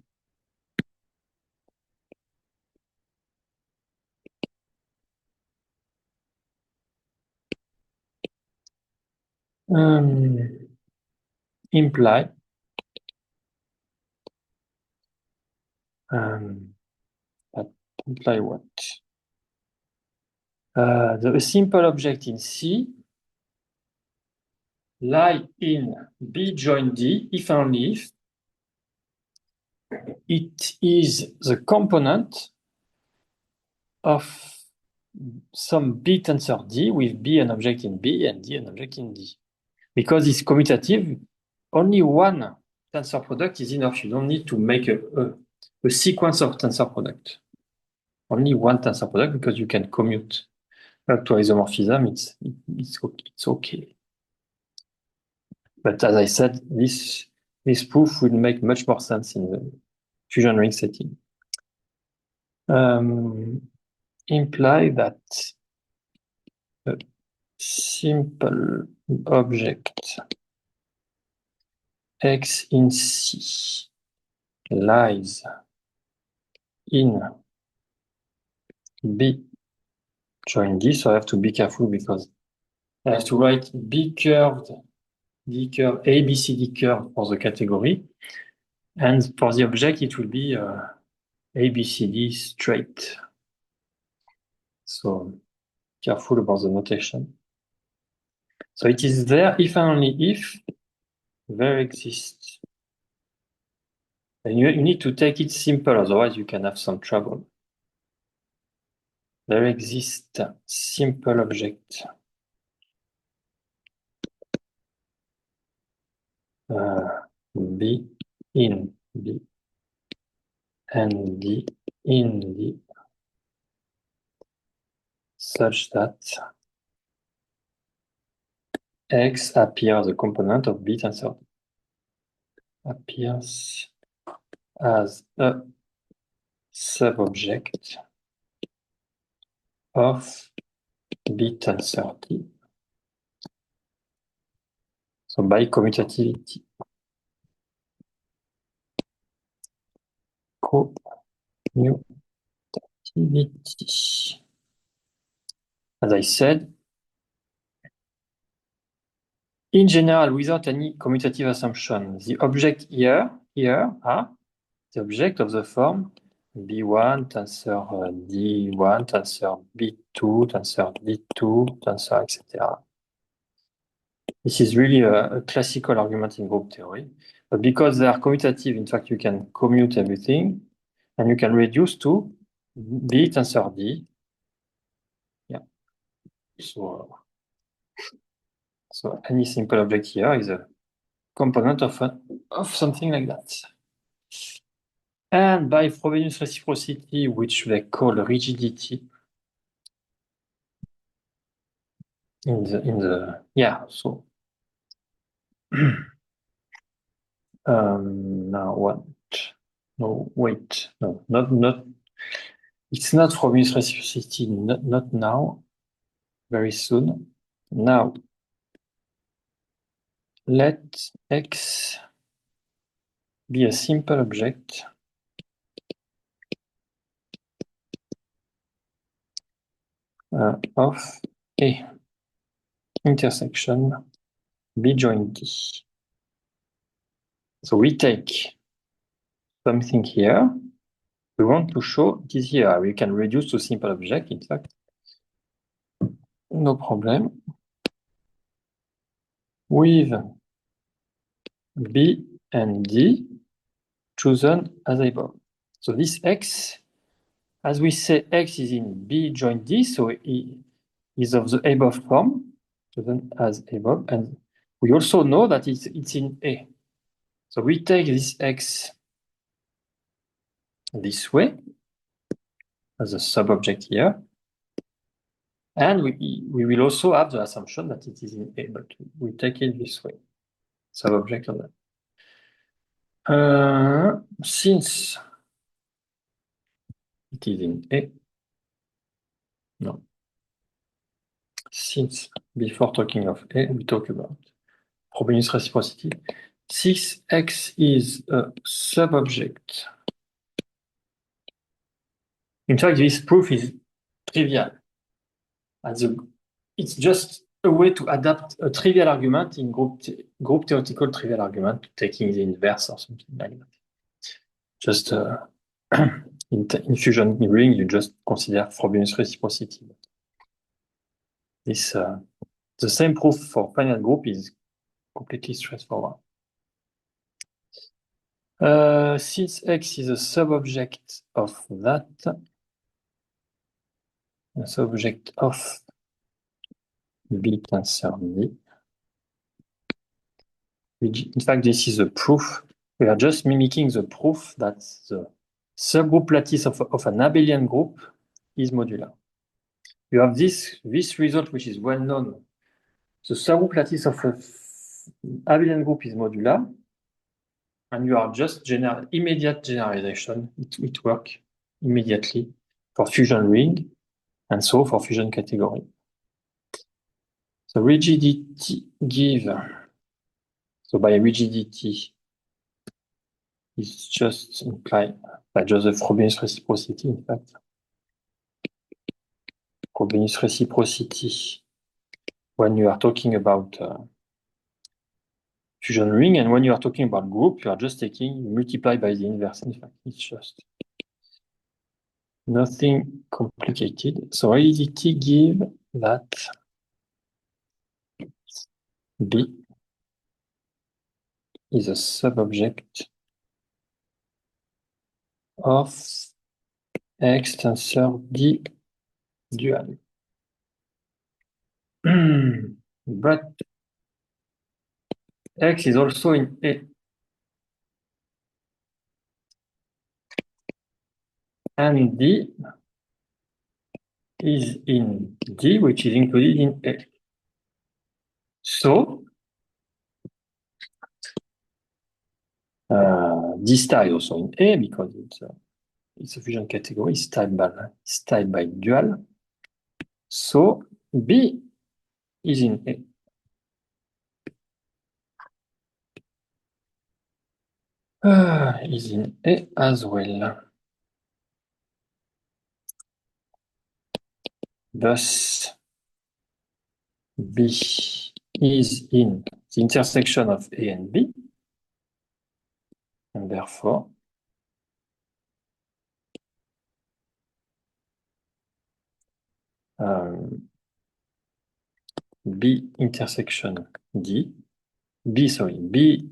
Imply imply what? The simple object in C lie in B join D if and only if it is the component of some B tensor D with B an object in B and D an object in D. Because it's commutative, only one tensor product is enough. You don't need to make a sequence of tensor product. Only one tensor product because you can commute up to isomorphism. It's okay. But as I said, this proof will make much more sense in the fusion ring setting. Imply that a simple object X in C lies in B join D, so I have to be careful because I have to write B curved, D curve, A, B, C, D curve for the category. And for the object, it will be A, B, C, D straight. So careful about the notation. So it is there if and only if there exists. And you need to take it simple, otherwise you can have some trouble. There exists simple object. B in B and D in D such that X appears as a component of B tensor. Appears as a subobject of B tensor D. So by commutativity. Commutativity. As I said, in general, without any commutative assumption, the object here are the object of the form B1 tensor D1 tensor B2 tensor D2 tensor etc. This is really a classical argument in group theory. But because they are commutative, in fact, you can commute everything and you can reduce to B tensor D. Yeah. So any simple object here is a component of something like that. And by Frobenius reciprocity, which they call rigidity, so now what? No, wait, no, not. It's not Frobenius reciprocity, not now. Very soon. Now, let X be a simple object of A intersection B join D. So we take something here. We want to show it is here. We can reduce to simple object, in fact. No problem. With B and D chosen as above. So this X, as we say, X is in B join D, so it is of the above form, chosen as above, and we also know that it's in A. So we take this X this way as a subobject here, and we will also have the assumption that it is in A, but we take it this way, subobject of that. Since it is in A, no. Since before talking of A, we talk about Frobenius reciprocity. 6x is a subobject. In fact, this proof is trivial. It's just a way to adapt a trivial argument in group theoretical trivial argument, taking the inverse or something like that. Just in fusion ring, you just consider Frobenius reciprocity. This the same proof for finite group is completely straightforward. Since X is a subobject of that, a subobject of B tensor D. In fact, this is a proof. We are just mimicking the proof that the subgroup lattice of an abelian group is modular. You have this result, which is well known. The subgroup lattice of an abelian group is modular, and you are just immediate generalization. It works immediately for fusion ring, and so for fusion category. So rigidity give. So by rigidity is just implied by just the Frobenius reciprocity, in fact. Frobenius reciprocity when you are talking about fusion ring, and when you are talking about group, you are just taking multiply by the inverse. In fact, it's just nothing complicated. So rigidity give that B is a subobject of X tensor D dual. But X is also in A. And D is in D, which is included in A. So, D star is also in A because it's a fusion category, it's typed by dual. So, B is in A. Is in A as well. Thus, B is in the intersection of A and B, and therefore, B intersection D, B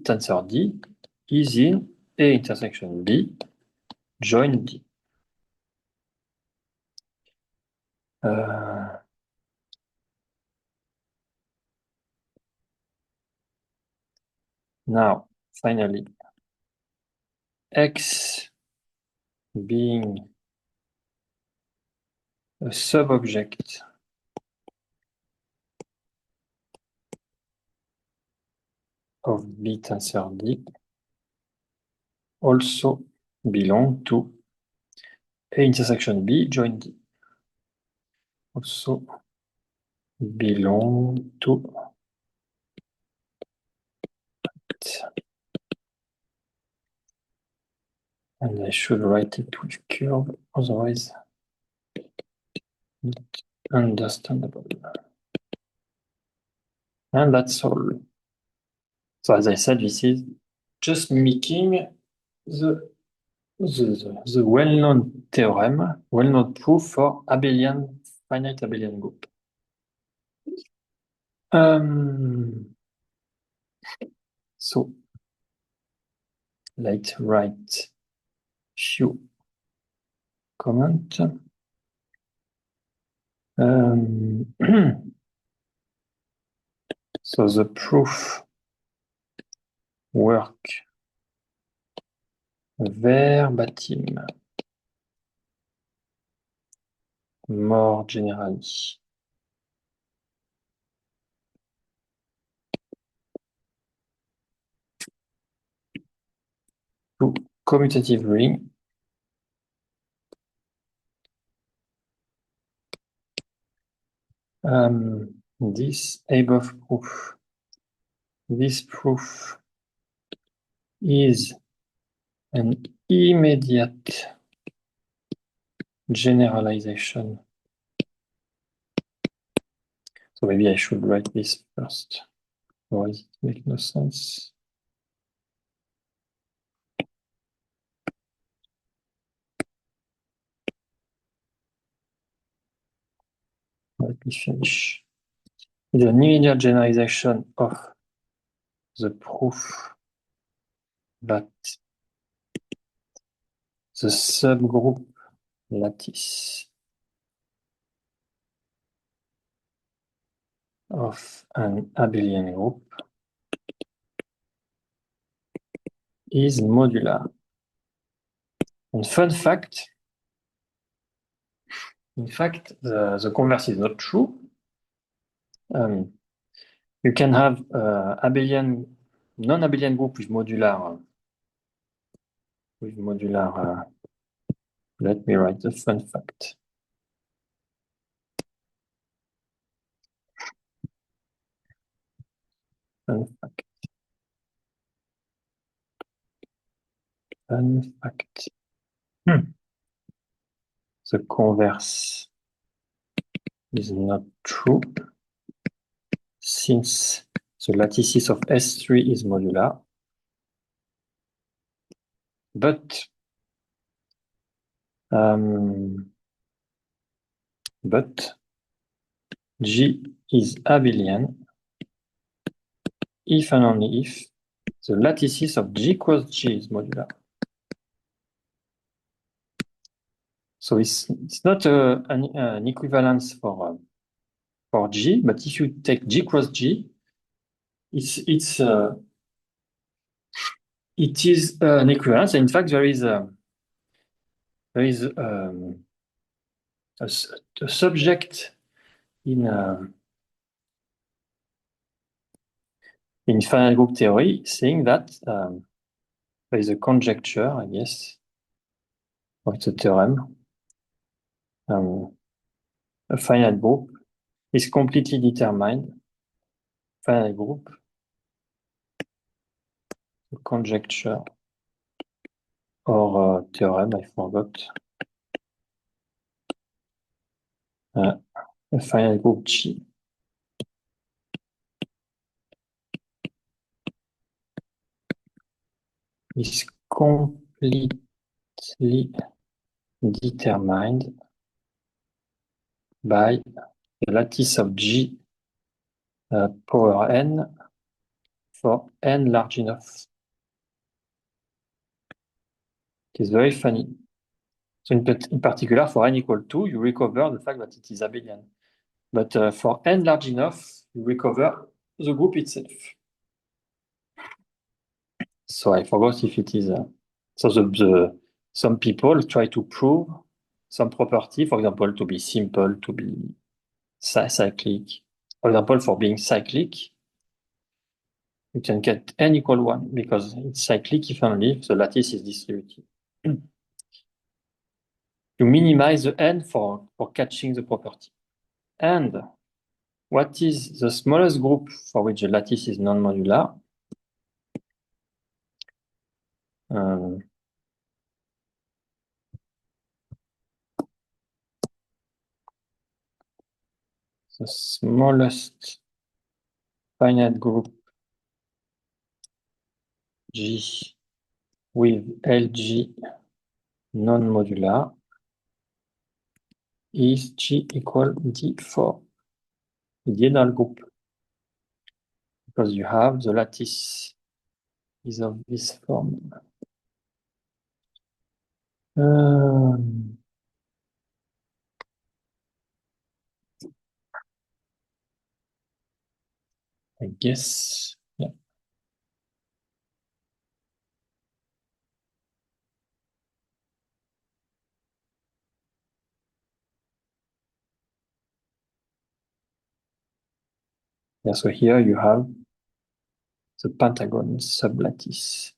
tensor D is in A intersection B, join D. Now, finally, X being a subobject of B tensor D also belong to A intersection B join D. Also belong to it. And I should write it with curve, otherwise not understandable. And that's all. So as I said, this is just mimicking the well-known theorem, well-known proof for finite abelian group. So let's write few comment. So the proof work verbatim more generally. to commutative ring. This above proof. This proof is an immediate generalization. So maybe I should write this first, or it makes no sense. Let me finish. It's an immediate generalization of the proof that the subgroup lattice of an abelian group is modular. And fun fact, in fact, the converse is not true. You can have abelian, non-abelian group with modular. Let me write the fun fact. Fun fact. Fun fact. The converse is not true since the lattices of S3 is modular. But G is abelian if and only if the lattices of G cross G is modular. So it's not an equivalence for G, but if you take G cross G, it is an equivalence. And in fact, there is a subject in finite group theory saying that there is a conjecture, I guess, or it's a theorem. A finite group is completely determined. Finite group, conjecture, or theorem, I forgot. A finite group G is completely determined by the lattice of G power n for n large enough. It is very funny. So in particular, for n equal 2, you recover the fact that it is abelian. But for n large enough, you recover the group itself. So I forgot if it is. So some people try to prove some property, for example, to be simple, to be cyclic. For example, for being cyclic, you can get n equal 1 because it's cyclic if only if the lattice is distributed. You minimize the n for catching the property. And what is the smallest group for which the lattice is non-modular? The smallest finite group G with LG non-modular is G equal D4. The inner group, because you have the lattice is of this form. I guess, yeah. Yeah, so here you have the pentagon sublattice.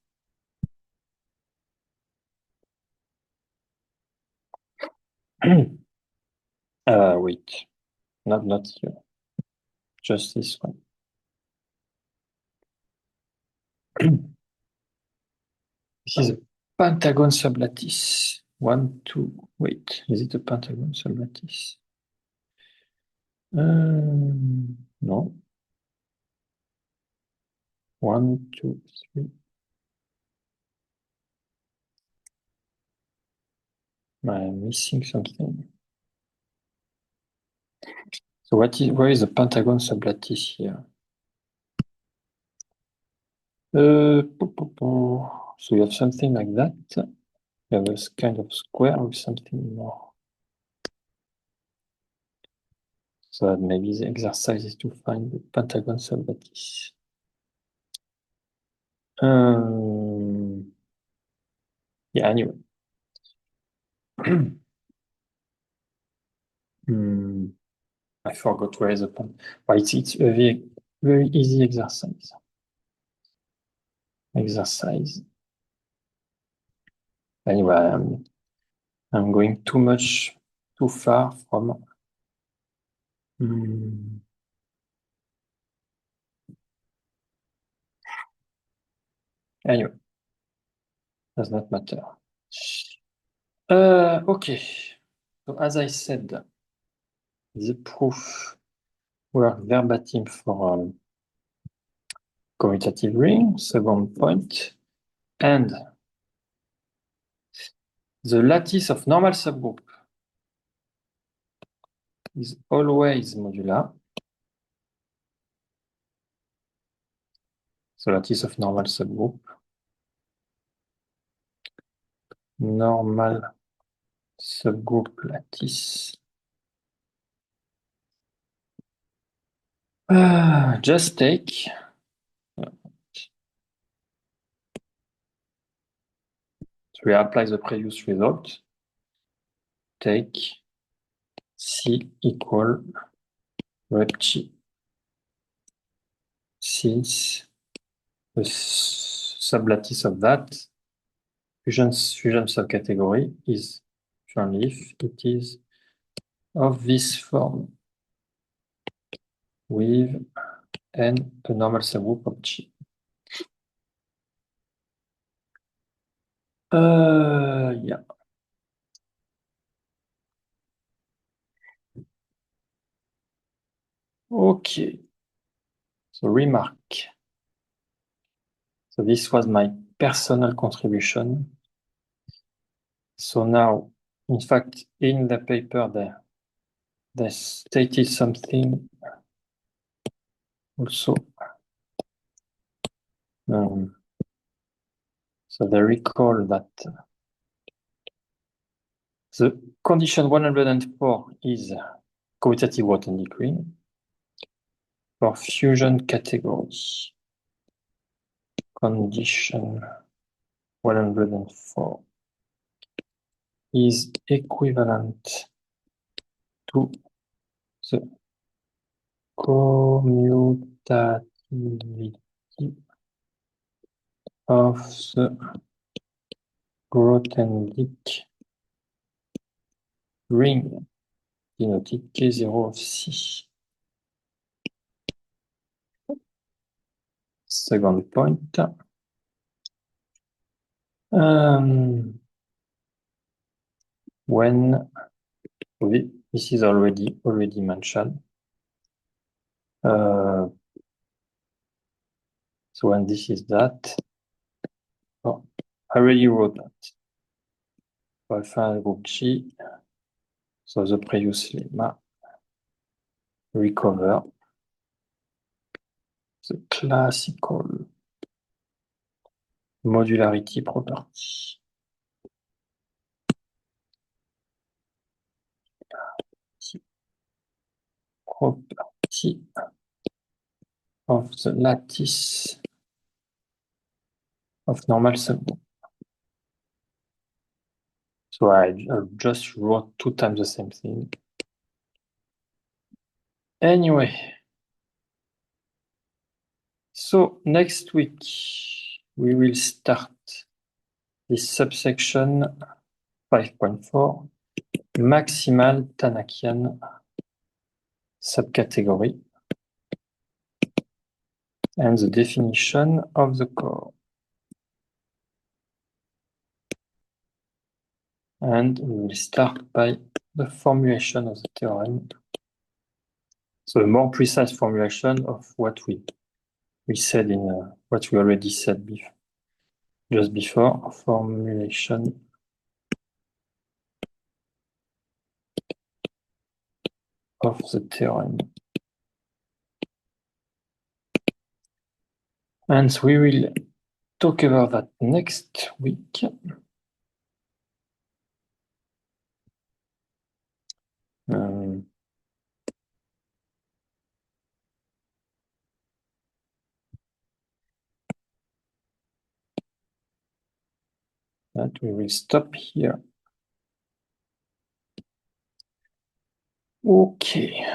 Wait, not here, just this one. This is a pentagon sublattice. 1, 2. Wait, is it a pentagon sublattice? No. 1, 2, 3. I'm missing something. So where is the pentagon sublattice here? So you have something like that. You have a kind of square with something more. So that maybe the exercise is to find the pentagon sublattice. Yeah, anyway. I forgot where is the point. But it's a very, very easy exercise. Anyway, I'm going too far from. Anyway, does not matter. Okay. So as I said, the proof were verbatim for commutative ring, second point, and the lattice of normal subgroup is always modular. So lattice of normal subgroup. Normal subgroup lattice. Just take so we apply the previous result. Take C equal rep-G. Since the sublattice of that fusion subcategory is only if it is of this form with N a normal subgroup of G. Yeah. Okay. So remark. So this was my personal contribution. So now, in fact, in the paper they stated something also. So they recall that the condition 104 is commutative Grothendieck ring for fusion category. Condition 104 is equivalent to the commutativity of the Grothendieck ring denoted K0 of C. Second point. When this is already mentioned. So when this is that, oh, I already wrote that. Alpha group G. So the previous lemma recover the classical modularity property. Property of the lattice of normal subgroup. So I just wrote 2 times the same thing. Anyway, so next week we will start this subsection 5.4 maximal Tanakian subcategory and the definition of the core. And we will start by the formulation of the theorem. So a more precise formulation of what we said in what we already said before, just before formulation of the theorem. And we will talk about that next week. That we will stop here. Okay.